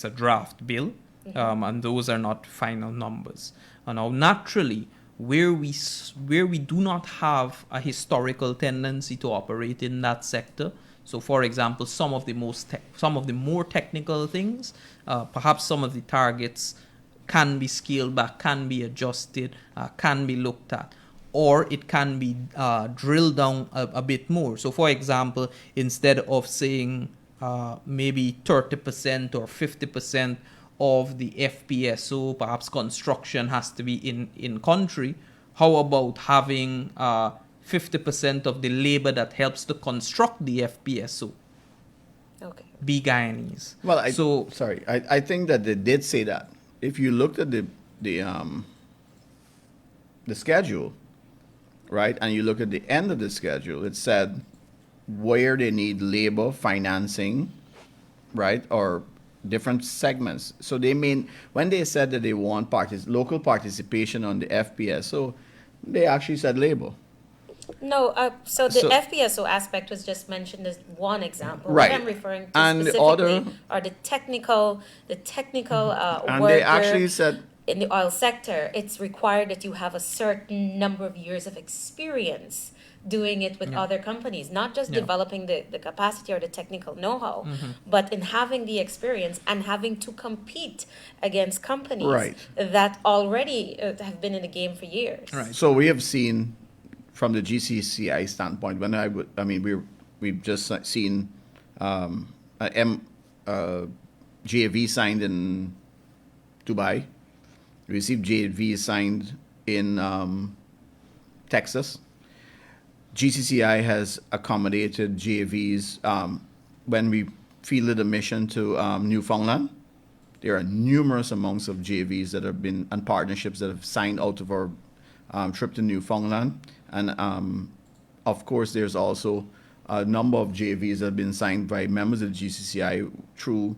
a draft bill, and those are not final numbers. And now, naturally, where we do not have a historical tendency to operate in that sector. So, for example, some of the more technical things, perhaps some of the targets can be scaled back, can be adjusted, can be looked at, or it can be drilled down a bit more. So, for example, instead of saying maybe 30% or 50% of the FPSO, perhaps construction has to be in country, how about having 50% of the labor that helps to construct the FPSO Okay. be Guyanese? Well, So I think that they did say that. If you looked at the schedule, right, and you look at the end of the schedule, it said where they need labor financing, right, or different segments. So they mean when they said that they want local participation on the FPSO, they actually said labor. No, so the So- FPSO aspect was just mentioned as one example. Right. What I'm referring to And the specifically other- are the technical And worker they actually said in the oil sector. It's required that you have a certain number of years of experience doing it with other companies, not just Yeah. developing the capacity or the technical know-how, but in having the experience and having to compete against companies Right. that already have been in the game for years. Right. So we have seen, from the GCCI standpoint, we've just seen JV signed in Dubai. We received JV signed in Texas. GCCI has accommodated JVs when we fielded a mission to Newfoundland. There are numerous amounts of JVs that have been and partnerships that have signed out of our trip to Newfoundland. And of course, there's also a number of JVs that have been signed by members of the GCCI through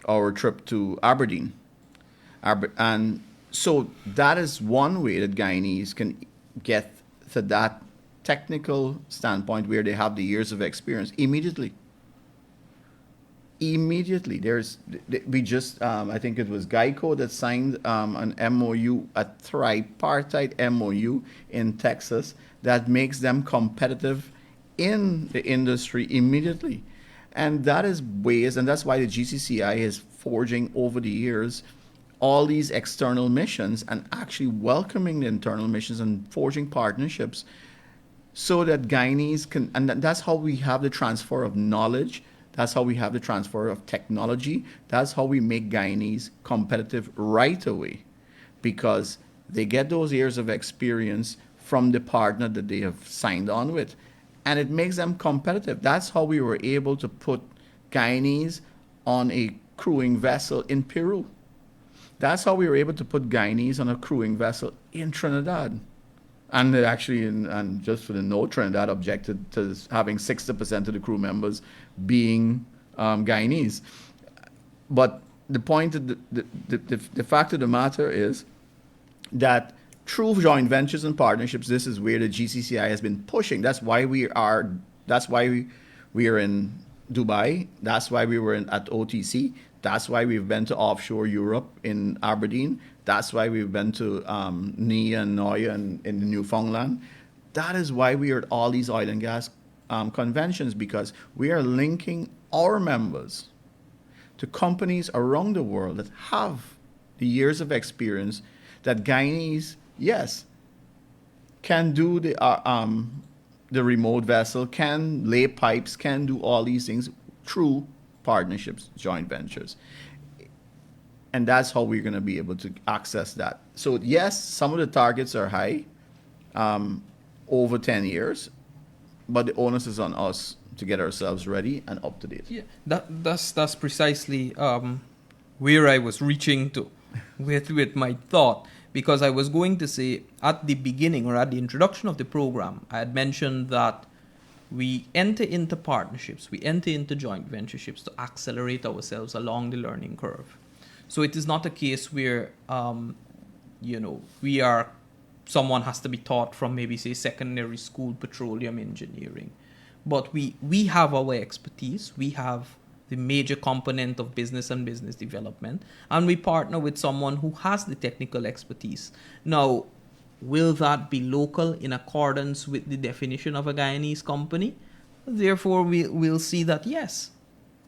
our trip to Aberdeen. And so that is one way that Guyanese can get to that technical standpoint where they have the years of experience immediately. We just, I think it was Geico that signed an MOU, a tripartite MOU in Texas that makes them competitive in the industry immediately. And that is ways, and that's why the GCCI is forging over the years all these external missions and actually welcoming the internal missions and forging partnerships so that Guyanese can, and that's how we have the transfer of knowledge. That's how we have the transfer of technology. That's how we make Guyanese competitive right away, because they get those years of experience from the partner that they have signed on with, and it makes them competitive. That's how we were able to put Guyanese on a crewing vessel in Peru. That's how we were able to put Guyanese on a crewing vessel in Trinidad. And actually, and just for the note, Trinidad objected to having 60% of the crew members being Guyanese. But the point, the fact of the matter is that through joint ventures and partnerships, this is where the GCCI has been pushing. That's why we are in Dubai. That's why we were at OTC. That's why we've been to offshore Europe in Aberdeen. That's why we've been to Nia and Noya in Newfoundland. That is why we are at all these oil and gas conventions, because we are linking our members to companies around the world that have the years of experience that Guyanese, yes, can do the remote vessel, can lay pipes, can do all these things through partnerships, joint ventures. And that's how we're going to be able to access that. So yes, some of the targets are high. over 10 years, but the onus is on us to get ourselves ready and up to date. Yeah, that's precisely where I was reaching to with my thought, because I was going to say at the beginning or at the introduction of the program, I had mentioned that we enter into partnerships, we enter into joint ventureships to accelerate ourselves along the learning curve. So it is not a case where we are someone has to be taught from maybe say secondary school petroleum engineering, but we have our expertise, we have the major component of business and business development, and we partner with someone who has the technical expertise. Now, will that be local in accordance with the definition of a Guyanese company? Therefore, we'll see that yes,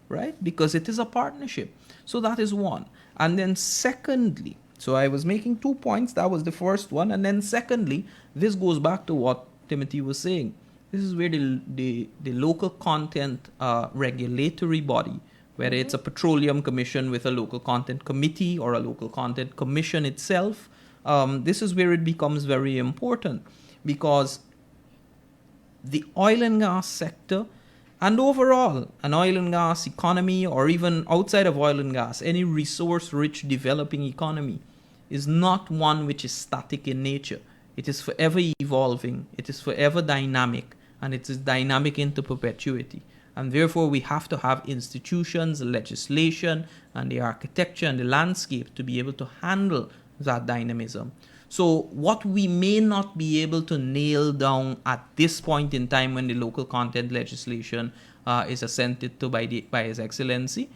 right? Because it is a partnership. So that is one. And then secondly, so I was making 2 points. That was the first one. And then secondly, this goes back to what Timothy was saying. This is where the local content regulatory body, whether it's a petroleum commission with a local content committee or a local content commission itself, this is where it becomes very important, because the oil and gas sector and overall an oil and gas economy, or even outside of oil and gas, any resource-rich developing economy is not one which is static in nature. It is forever evolving, it is forever dynamic, and it is dynamic into perpetuity. And therefore we have to have institutions, legislation, and the architecture and the landscape to be able to handle that dynamism. So what we may not be able to nail down at this point in time when the local content legislation is assented to by His Excellency,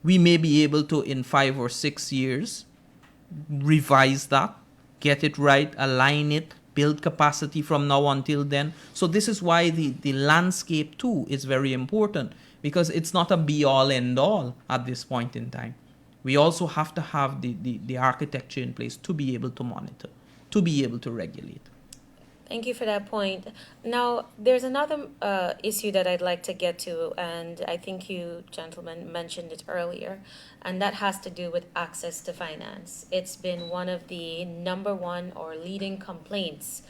we may be able to in 5 or 6 years revise that, get it right, align it, build capacity from now until then. So this is why the landscape too is very important, because it's not a be-all end-all at this point in time. We also have to have the architecture in place to be able to monitor, to be able to regulate. Thank you for that point. Now, there's another issue that I'd like to get to, and I think you gentlemen mentioned it earlier, and that has to do with access to finance. It's been one of the number one or leading complaints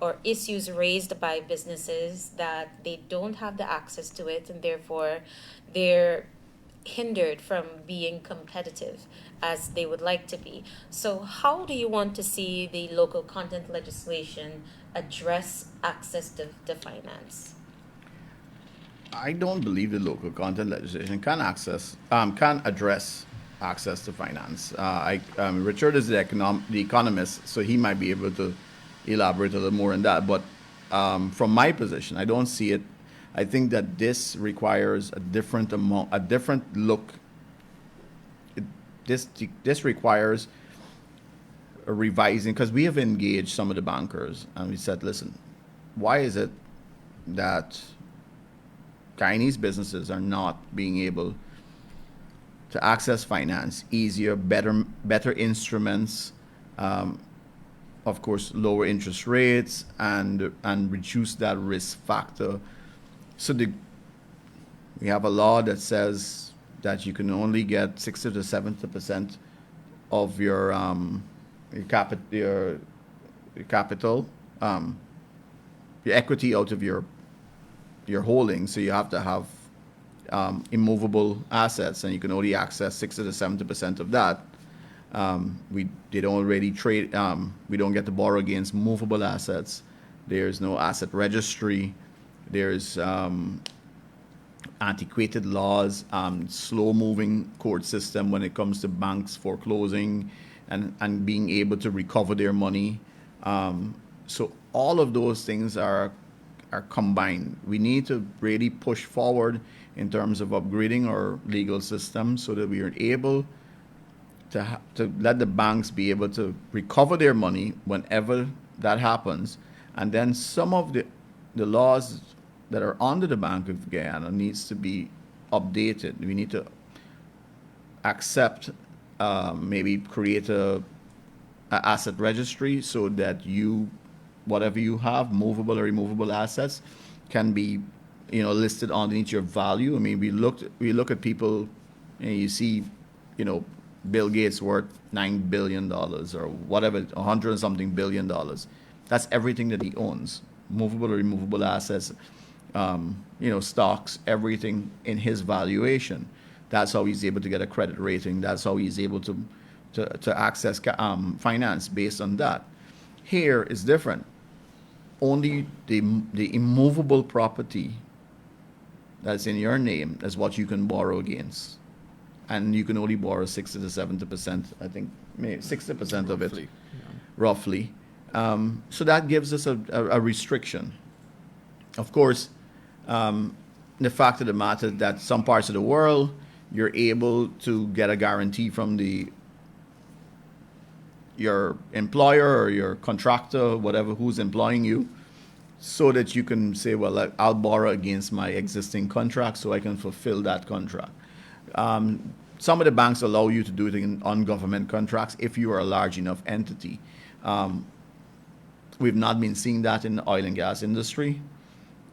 or issues raised by businesses, that they don't have the access to it, and therefore they're hindered from being competitive as they would like to be. So how do you want to see the local content legislation address access to finance? I don't believe the local content legislation can address access to finance. Richard is the economist, so he might be able to elaborate a little more on that. But from my position, I don't see it. I think that this requires a different look. This requires a revising, because we have engaged some of the bankers and we said, listen, why is it that Guyanese businesses are not being able to access finance easier, better instruments, of course, lower interest rates, and reduce that risk factor. So we have a law that says that you can only get 60 to 70% of your capital, your equity out of your holdings. So you have to have immovable assets, and you can only access 60 to 70% of that. They don't really trade. We don't get to borrow against movable assets. There's no asset registry. There's antiquated laws, slow-moving court system when it comes to banks foreclosing and being able to recover their money. So all of those things are combined. We need to really push forward in terms of upgrading our legal system so that we are able to let the banks be able to recover their money whenever that happens. And then some of the laws that are under the Bank of Guyana needs to be updated. We need to accept, maybe create a asset registry so that whatever you have, movable or immovable assets, can be, listed underneath your value. I mean, we look at people, you see, Bill Gates worth $9 billion or whatever, 100 and something $1 billion. That's everything that he owns, movable or removable assets, stocks, everything in his valuation. That's how he's able to get a credit rating. That's how he's able to access finance based on that. Here is different. Only the immovable property that's in your name is what you can borrow against. And you can only borrow 60 to 70%, I think, maybe 60% of it, roughly. So that gives us a restriction. Of course, the fact of the matter is that some parts of the world, you're able to get a guarantee from your employer or your contractor, whatever, who's employing you, so that you can say, well, I'll borrow against my existing contract so I can fulfill that contract. Some of the banks allow you to do it on government contracts if you are a large enough entity. We've not been seeing that in the oil and gas industry.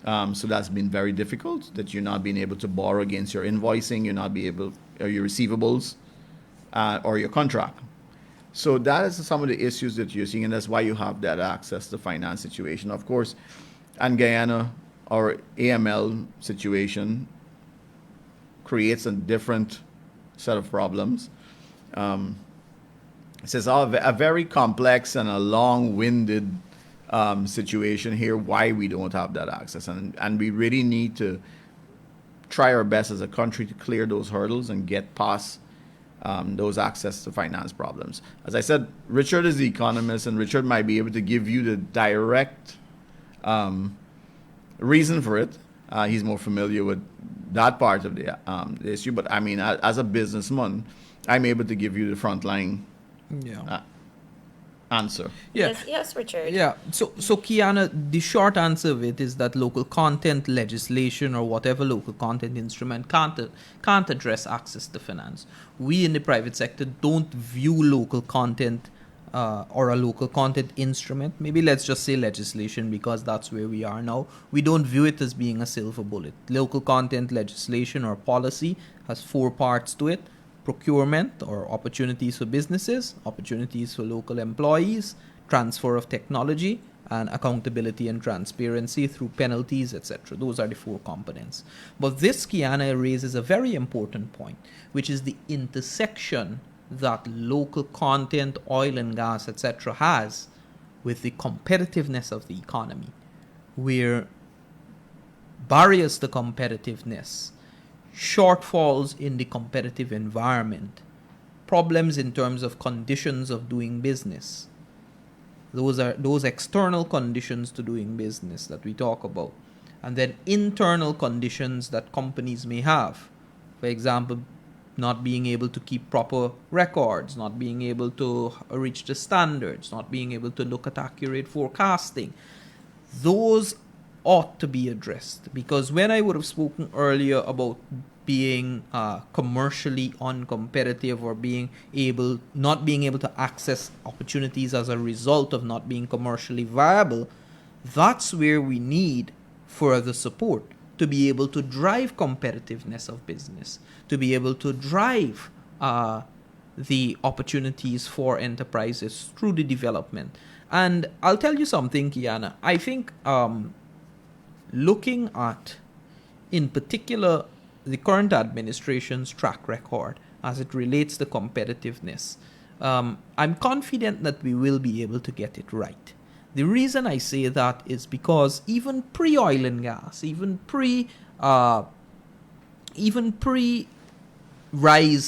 So that's been very difficult, that you're not being able to borrow against your invoicing, or your receivables, or your contract. So that is some of the issues that you're seeing, and that's why you have that access to finance situation. Of course, and Guyana, our AML situation creates a different set of problems. It's a very complex and a long-winded situation here, why we don't have that access. And we really need to try our best as a country to clear those hurdles and get past those access to finance problems. As I said, Richard is the economist, and Richard might be able to give you the direct reason for it. He's more familiar with that part of the issue. But I mean, as a businessman, I'm able to give you the frontline answer. Yeah. Yes, Richard. Yeah. So Kiana, the short answer of it is that local content legislation or whatever local content instrument can't address access to finance. We in the private sector don't view local content or a local content instrument. Maybe let's just say legislation, because that's where we are now. We don't view it as being a silver bullet. Local content legislation or policy has 4 parts to it: procurement or opportunities for businesses, opportunities for local employees, transfer of technology, and accountability and transparency through penalties, etc. Those are the 4 components. But this, Kiana, raises a very important point, which is the intersection that local content, oil and gas, etc. has with the competitiveness of the economy, where barriers to competitiveness, shortfalls in the competitive environment, problems in terms of conditions of doing business. Those are those external conditions to doing business that we talk about. And then internal conditions that companies may have. For example, not being able to keep proper records, not being able to reach the standards, not being able to look at accurate forecasting. Those ought to be addressed, because when I would have spoken earlier about being commercially uncompetitive or not being able to access opportunities as a result of not being commercially viable, that's where we need further support to be able to drive competitiveness of business, to be able to drive the opportunities for enterprises through the development. And I'll tell you something, Kiana. I think looking at, in particular, the current administration's track record as it relates to competitiveness, I'm confident that we will be able to get it right. The reason I say that is because even pre-oil and gas, even pre-rise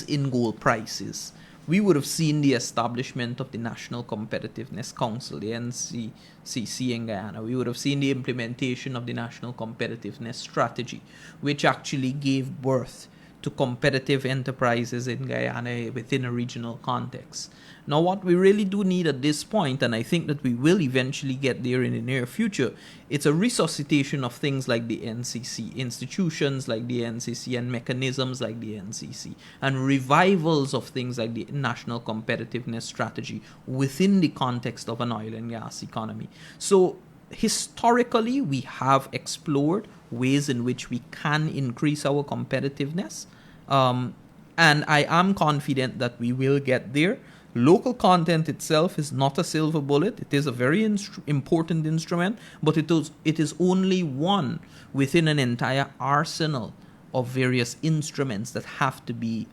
in gold prices, we would have seen the establishment of the National Competitiveness Council, the NCCC in Guyana. We would have seen the implementation of the National Competitiveness Strategy, which actually gave birth to competitive enterprises in Guyana within a regional context. Now, what we really do need at this point, and I think that we will eventually get there in the near future, it's a resuscitation of things like the NCC, institutions like the NCC and mechanisms like the NCC, and revivals of things like the National Competitiveness Strategy within the context of an oil and gas economy. So historically, we have explored ways in which we can increase our competitiveness, and I am confident that we will get there. Local content itself is not a silver bullet. It is a very important instrument, but it is only one within an entire arsenal of various instruments that have to be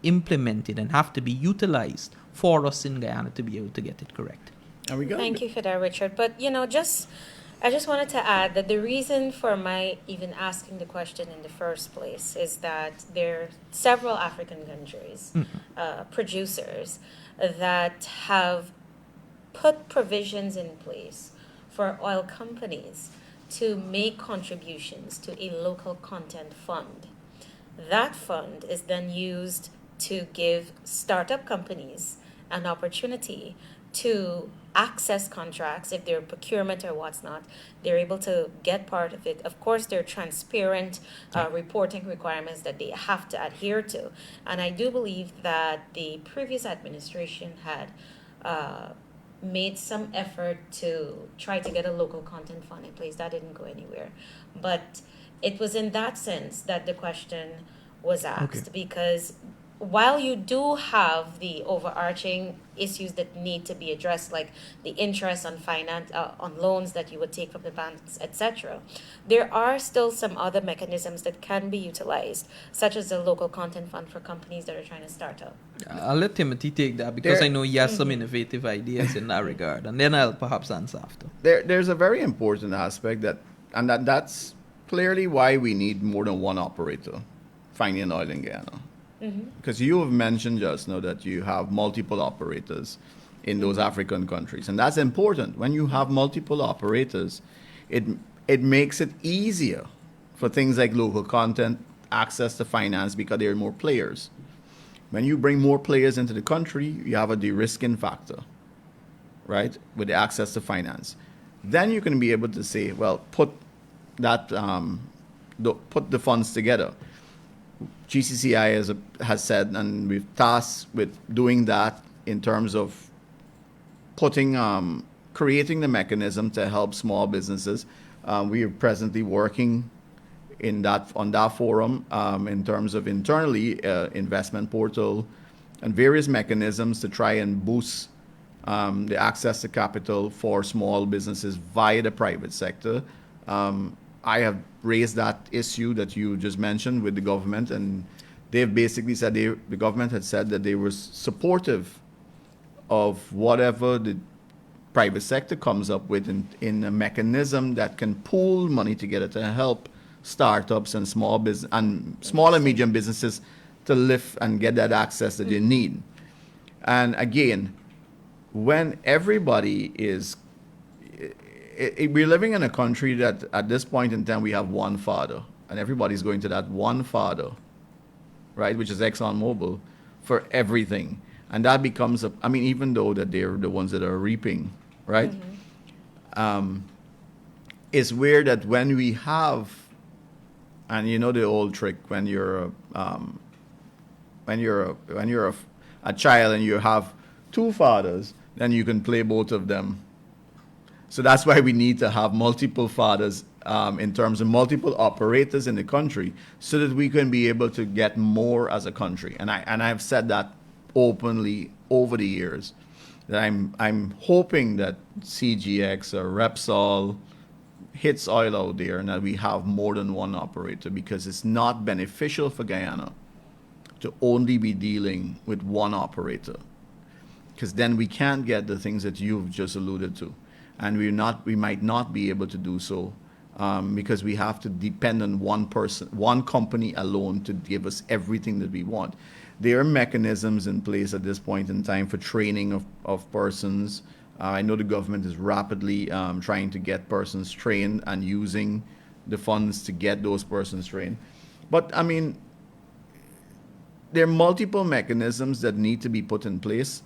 implemented and have to be utilized for us in Guyana to be able to get it correct. And we got Thank you for that, Richard. But I just wanted to add that the reason for my even asking the question in the first place is that there are several African countries, producers, that have put provisions in place for oil companies to make contributions to a local content fund. That fund is then used to give startup companies an opportunity to access contracts if they're procurement or what's not. They're able to get part of it. Of course, there are transparent reporting requirements that they have to adhere to. And I do believe that the previous administration had made some effort to try to get a local content fund in place. That didn't go anywhere. But it was in that sense that the question was asked, because while you do have the overarching issues that need to be addressed, like the interest on finance on loans that you would take from the banks, etc., there are still some other mechanisms that can be utilized, such as the local content fund for companies that are trying to start up. I'll let Timothy take that because I know he has some innovative ideas in that regard, and then I'll perhaps answer after. There's a very important aspect that's clearly why we need more than one operator finding oil in Guyana. Because you have mentioned just now that you have multiple operators in those African countries, and that's important. When you have multiple operators, it makes it easier for things like local content, access to finance, because there are more players. When you bring more players into the country, you have a de-risking factor, right, with the access to finance. Then you can be able to say, well, put the funds together. GCCI has said, and we've tasked with doing that in terms of creating the mechanism to help small businesses. We are presently working on that forum in terms of internally investment portal and various mechanisms to try and boost the access to capital for small businesses via the private sector. I have raised that issue that you just mentioned with the government, and they've basically said the government had said that they were supportive of whatever the private sector comes up with in a mechanism that can pool money together to help startups and small and medium businesses to lift and get that access that they need. And again, when everybody we're living in a country that at this point in time we have one father, and everybody's going to that one father, right, which is ExxonMobil, for everything. And that becomes even though that they're the ones that are reaping, right? It's weird that when we have, and you know the old trick, when you're a child and you have two fathers, then you can play both of them. So that's why we need to have multiple fathers in terms of multiple operators in the country, so that we can be able to get more as a country. And I've said that openly over the years, that I'm hoping that CGX or Repsol hits oil out there and that we have more than one operator, because it's not beneficial for Guyana to only be dealing with one operator, because then we can't get the things that you've just alluded to. And we might not be able to do so because we have to depend on one company alone to give us everything that we want. There are mechanisms in place at this point in time for training of persons. I know the government is rapidly trying to get persons trained and using the funds to get those persons trained. But there are multiple mechanisms that need to be put in place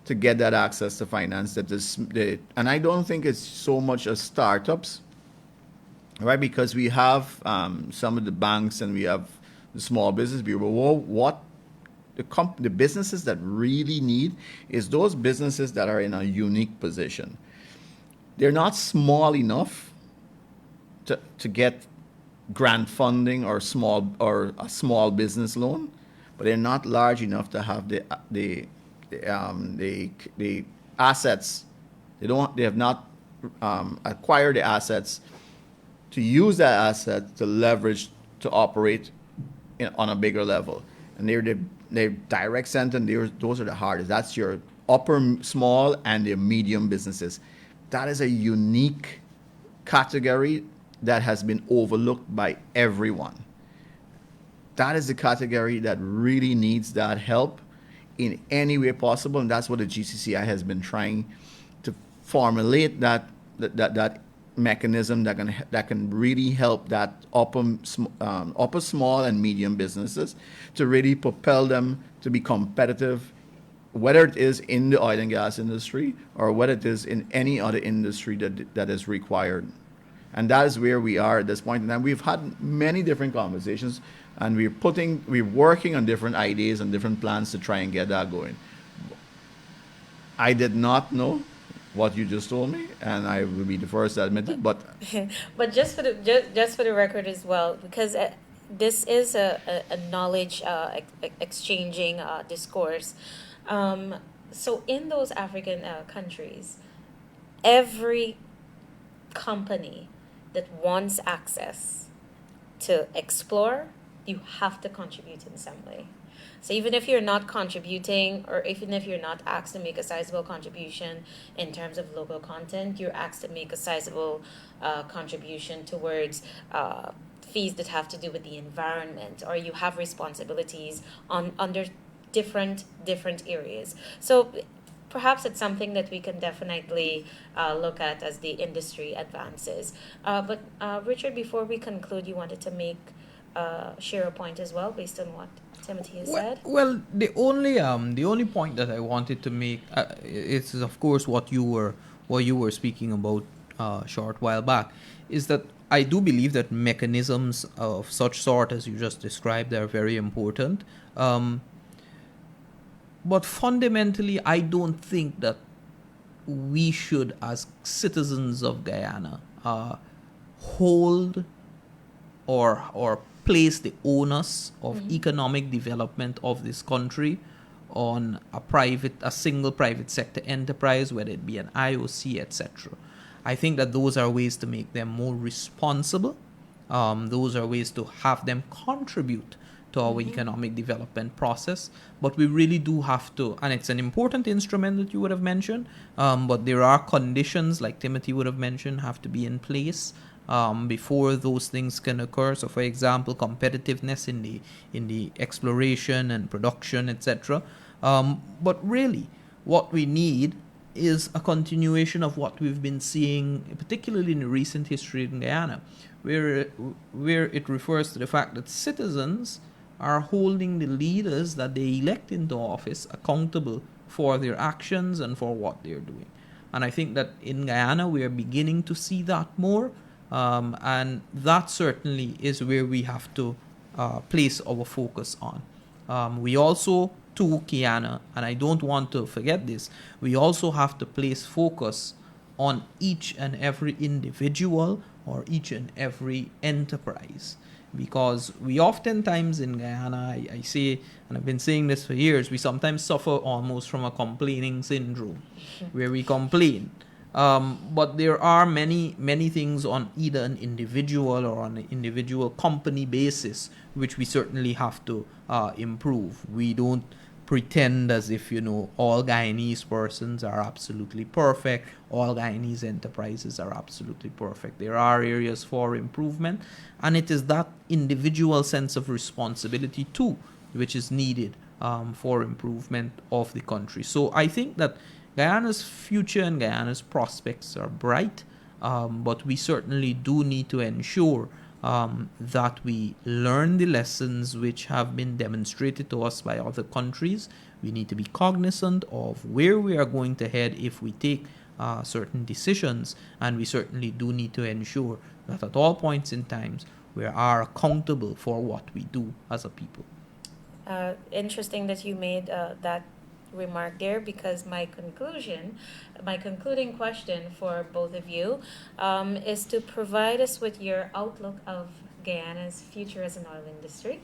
to get that access to finance. And I don't think it's so much as startups, right? Because we have some of the banks and we have the Small Business Bureau. Well, what the businesses that really need is those businesses that are in a unique position. They're not small enough to get grant funding or a small business loan, but they're not large enough to have the the assets, they have not acquired the assets to use that asset to leverage to operate on a bigger level. And they're direct center, and those are the hardest. That's your upper small and the medium businesses. That is a unique category that has been overlooked by everyone. That is the category that really needs that help in any way possible, and that's what the GCCI has been trying to formulate that mechanism that can really help that upper small and medium businesses to really propel them to be competitive, whether it is in the oil and gas industry or whether it is in any other industry that is required. And that is where we are at this point. And we've had many different conversations, and we're working on different ideas and different plans to try and get that going. I did not know what you just told me, and I will be the first to admit it. But But just for the record as well, because this is a knowledge exchanging discourse. So in those African countries, every company that wants access to explore, you have to contribute in some way. So even if you're not contributing, or even if you're not asked to make a sizable contribution in terms of local content, you're asked to make a sizable contribution towards fees that have to do with the environment, or you have responsibilities under different areas. So perhaps it's something that we can definitely look at as the industry advances. But Richard, before we conclude, you wanted to share a point as well based on what Timothy has said. Well, the only point that I wanted to make is, of course, what you were speaking about a short while back, is that I do believe that mechanisms of such sort as you just described are very important. But fundamentally, I don't think that we should, as citizens of Guyana, hold or place the onus of economic development of this country on a single private sector enterprise, whether it be an IOC, etc. I think that those are ways to make them more responsible. Those are ways to have them contribute to our economic development process. But we really do have to, and it's an important instrument that you would have mentioned, but there are conditions, like Timothy would have mentioned, have to be in place before those things can occur. So, for example, competitiveness in the exploration and production, etc. But really, what we need is a continuation of what we've been seeing, particularly in the recent history in Guyana, where it refers to the fact that citizens are holding the leaders that they elect into office accountable for their actions and for what they're doing. And I think that in Guyana, we are beginning to see that more. And that certainly is where we have to place our focus on. We also, too, Kiana, and I don't want to forget this, we also have to place focus on each and every individual or each and every enterprise. Because we oftentimes in Guyana, I say, and I've been saying this for years, we sometimes suffer almost from a complaining syndrome, where we complain. But there are many things on either an individual or on an individual company basis which we certainly have to improve. We don't pretend as if, all Guyanese persons are absolutely perfect, all Guyanese enterprises are absolutely perfect. There are areas for improvement, and it is that individual sense of responsibility too which is needed for improvement of the country. So I think that Guyana's future and Guyana's prospects are bright, but we certainly do need to ensure that we learn the lessons which have been demonstrated to us by other countries. We need to be cognizant of where we are going to head if we take certain decisions, and we certainly do need to ensure that at all points in time we are accountable for what we do as a people. Interesting that you made that remark there, because my concluding question for both of you is to provide us with your outlook of Guyana's future as an oil industry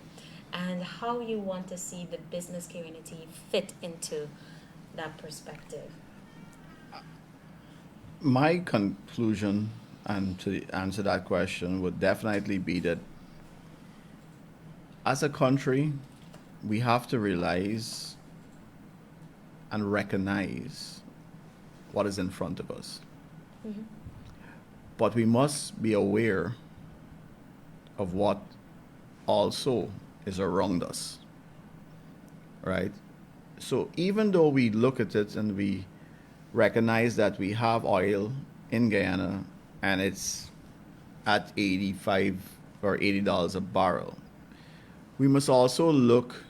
and how you want to see the business community fit into that perspective? My conclusion, and to answer that question, would definitely be that as a country, we have to realize and recognize what is in front of us. Mm-hmm. But we must be aware of what also is around us, right? So even though we look at it and we recognize that we have oil in Guyana and it's at 85 or $80 a barrel, we must also look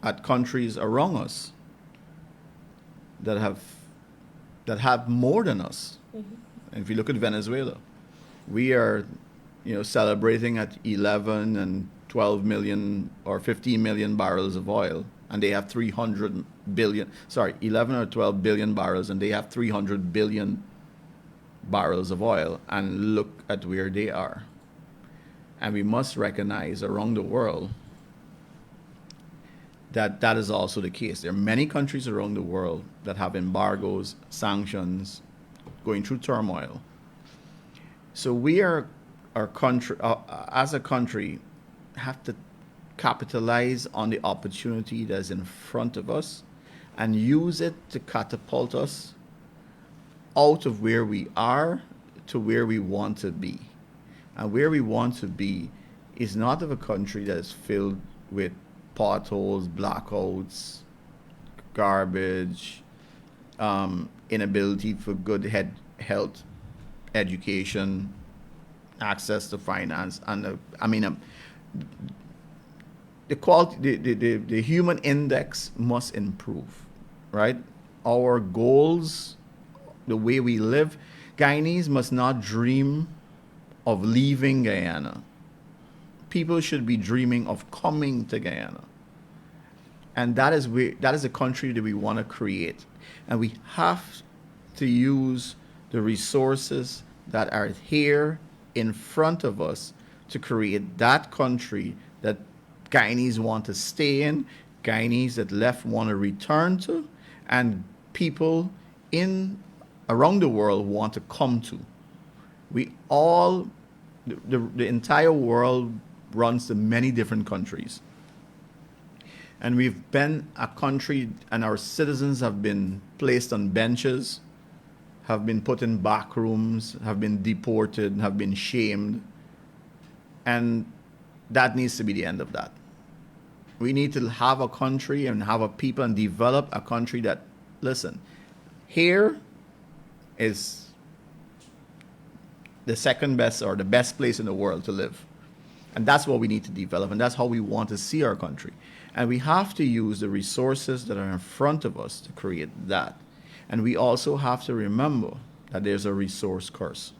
at countries around us that have more than us. Mm-hmm. And if you look at Venezuela, we are, celebrating at 11 and 12 million or 15 million barrels of oil, and they have 11 or 12 billion barrels, and they have 300 billion barrels of oil, and look at where they are. And we must recognize around the world that that is also the case. There are many countries around the world that have embargoes, sanctions, going through turmoil. So we are, our country, as a country, have to capitalize on the opportunity that's in front of us and use it to catapult us out of where we are to where we want to be. And where we want to be is not of a country that is filled with potholes, blackouts, garbage, inability for good health, education, access to finance, and the quality, the human index must improve, right? Our goals, the way we live, Guyanese must not dream of leaving Guyana. People should be dreaming of coming to Guyana. And that is a country that we want to create. And we have to use the resources that are here in front of us to create that country that Guyanese want to stay in, Guyanese that left want to return to, and people around the world want to come to. We all, the entire world runs to many different countries. And we've been a country, and our citizens have been placed on benches, have been put in back rooms, have been deported, have been shamed. And that needs to be the end of that. We need to have a country and have a people and develop a country that, listen, here is the second best or the best place in the world to live. And that's what we need to develop, and that's how we want to see our country. And we have to use the resources that are in front of us to create that. And we also have to remember that there's a resource curse.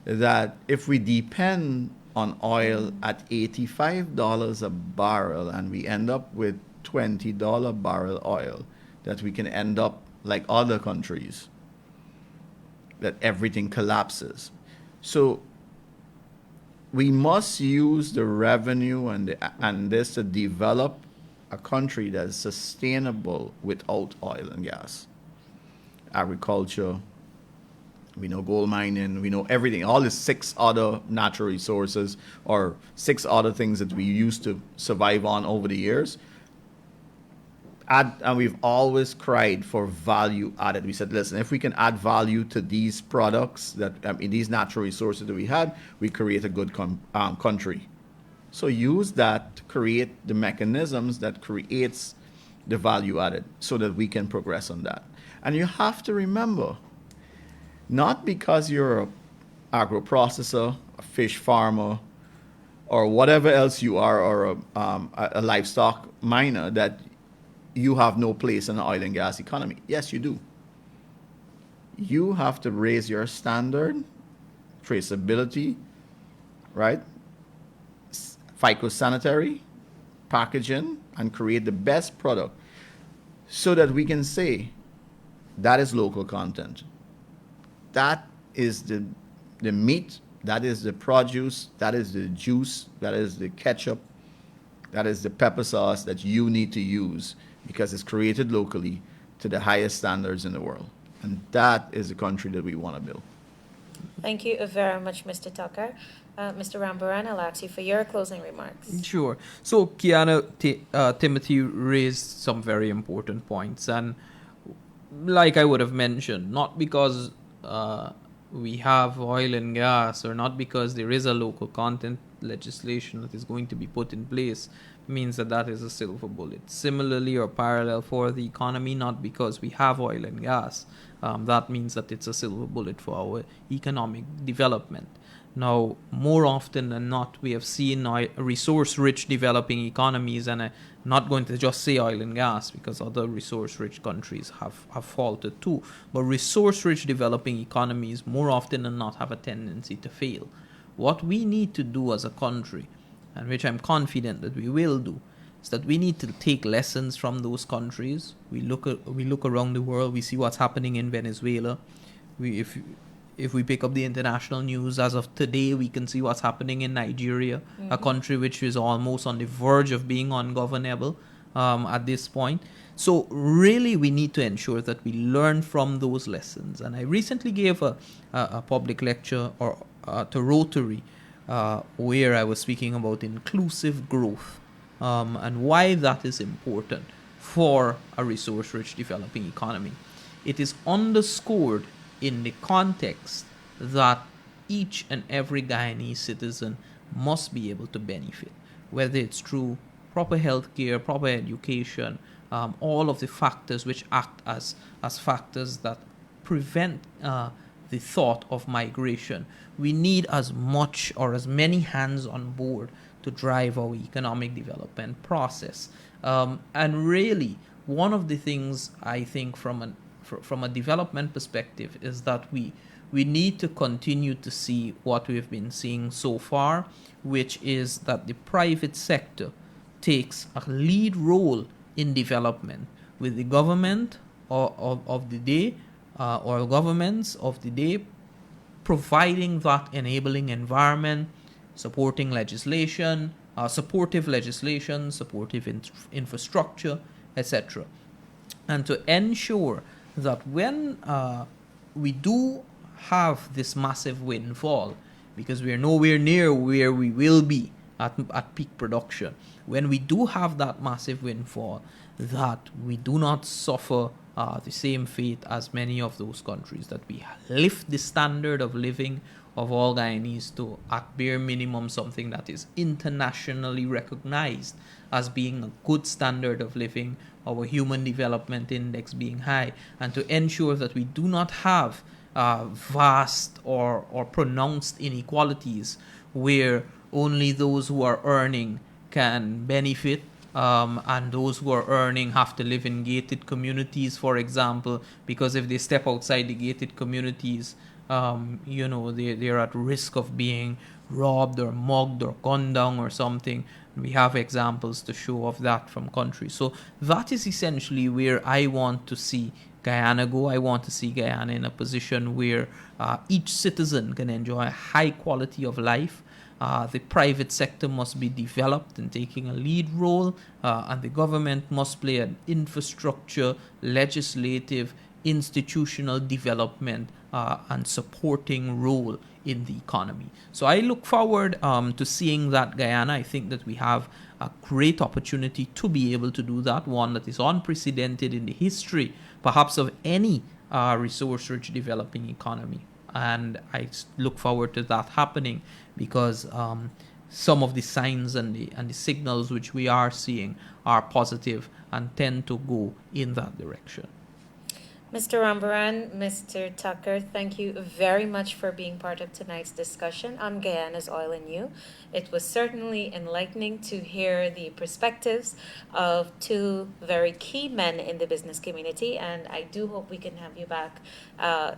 That if we depend on oil at $85 a barrel and we end up with $20 barrel oil, that we can end up like other countries, that everything collapses. So we must use the revenue and this to develop a country that is sustainable without oil and gas. Agriculture, we know gold mining, we know everything, all the 6 other natural resources or 6 other things that we used to survive on over the years. And we've always cried for value added. We said, listen, if we can add value to these products, these natural resources that we had, we create a good country. So use that to create the mechanisms that creates the value added so that we can progress on that. And you have to remember, not because you're an agro-processor, a fish farmer, or whatever else you are, or a livestock miner, that you have no place in the oil and gas economy. Yes, you do. You have to raise your standard, traceability, right? Phytosanitary, packaging, and create the best product so that we can say that is local content. That is the meat, that is the produce, that is the juice, that is the ketchup, that is the pepper sauce that you need to use because it's created locally to the highest standards in the world. And that is the country that we want to build. Thank you very much, Mr. Tucker. Mr. Rambarran, I'll ask you for your closing remarks. Sure. So Timothy raised some very important points, and like I would have mentioned, not because we have oil and gas, or not because there is a local content legislation that is going to be put in place, means that that is a silver bullet. Similarly or parallel for the economy, not because we have oil and gas, that means that it's a silver bullet for our economic development. Now, more often than not, we have seen resource-rich developing economies, and I'm not going to just say oil and gas because other resource-rich countries have faltered too, but resource-rich developing economies more often than not have a tendency to fail. What we need to do as a country, and which I'm confident that we will do, is that we need to take lessons from those countries. We look around the world, we see what's happening in Venezuela. If we pick up the international news as of today, we can see what's happening in Nigeria, a country which is almost on the verge of being ungovernable at this point. So really, we need to ensure that we learn from those lessons. And I recently gave a public lecture to Rotary where I was speaking about inclusive growth and why that is important for a resource-rich developing economy. It is underscored in the context that each and every Guyanese citizen must be able to benefit, whether it's through proper health care, proper education, all of the factors which act as factors that prevent the thought of migration. We need as much or as many hands on board to drive our economic development process. And really, one of the things I think from a development perspective is that we need to continue to see what we've been seeing so far, which is that the private sector takes a lead role in development, with the government of the day or governments of the day providing that enabling environment, supporting legislation, supportive infrastructure, etc. And to ensure that when we do have this massive windfall, because we are nowhere near where we will be at peak production, when we do have that massive windfall, that we do not suffer the same fate as many of those countries, that we lift the standard of living of all Guyanese to, at bare minimum, something that is internationally recognized as being a good standard of living, our human development index being high, and to ensure that we do not have vast or pronounced inequalities where only those who are earning can benefit, and those who are earning have to live in gated communities, for example, because if they step outside the gated communities, they're at risk of being robbed or mugged or gunned down or something. We have examples to show of that from countries. So that is essentially where I want to see Guyana go. I want to see Guyana in a position where each citizen can enjoy a high quality of life. The private sector must be developed in taking a lead role, and the government must play an infrastructure, legislative, institutional development and supporting role in the economy. So I look forward to seeing that Guyana. I think that we have a great opportunity to be able to do that, one that is unprecedented in the history, perhaps, of any resource-rich developing economy. And I look forward to that happening because some of the signs and the signals which we are seeing are positive and tend to go in that direction. Mr. Rambarran, Mr. Tucker, thank you very much for being part of tonight's discussion on Guyana's Oil and You. It was certainly enlightening to hear the perspectives of two very key men in the business community, and I do hope we can have you back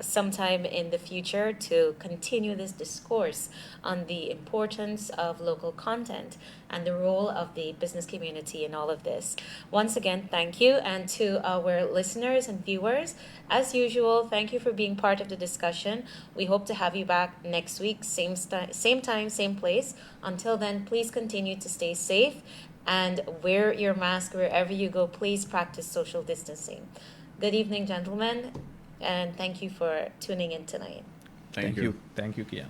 sometime in the future to continue this discourse on the importance of local content and the role of the business community in all of this. Once again, thank you. And to our listeners and viewers, as usual, thank you for being part of the discussion. We hope to have you back next week, same time, same place. Until then, please continue to stay safe and wear your mask wherever you go. Please practice social distancing. Good evening, gentlemen, and thank you for tuning in tonight. Thank you. Thank you, Kiana.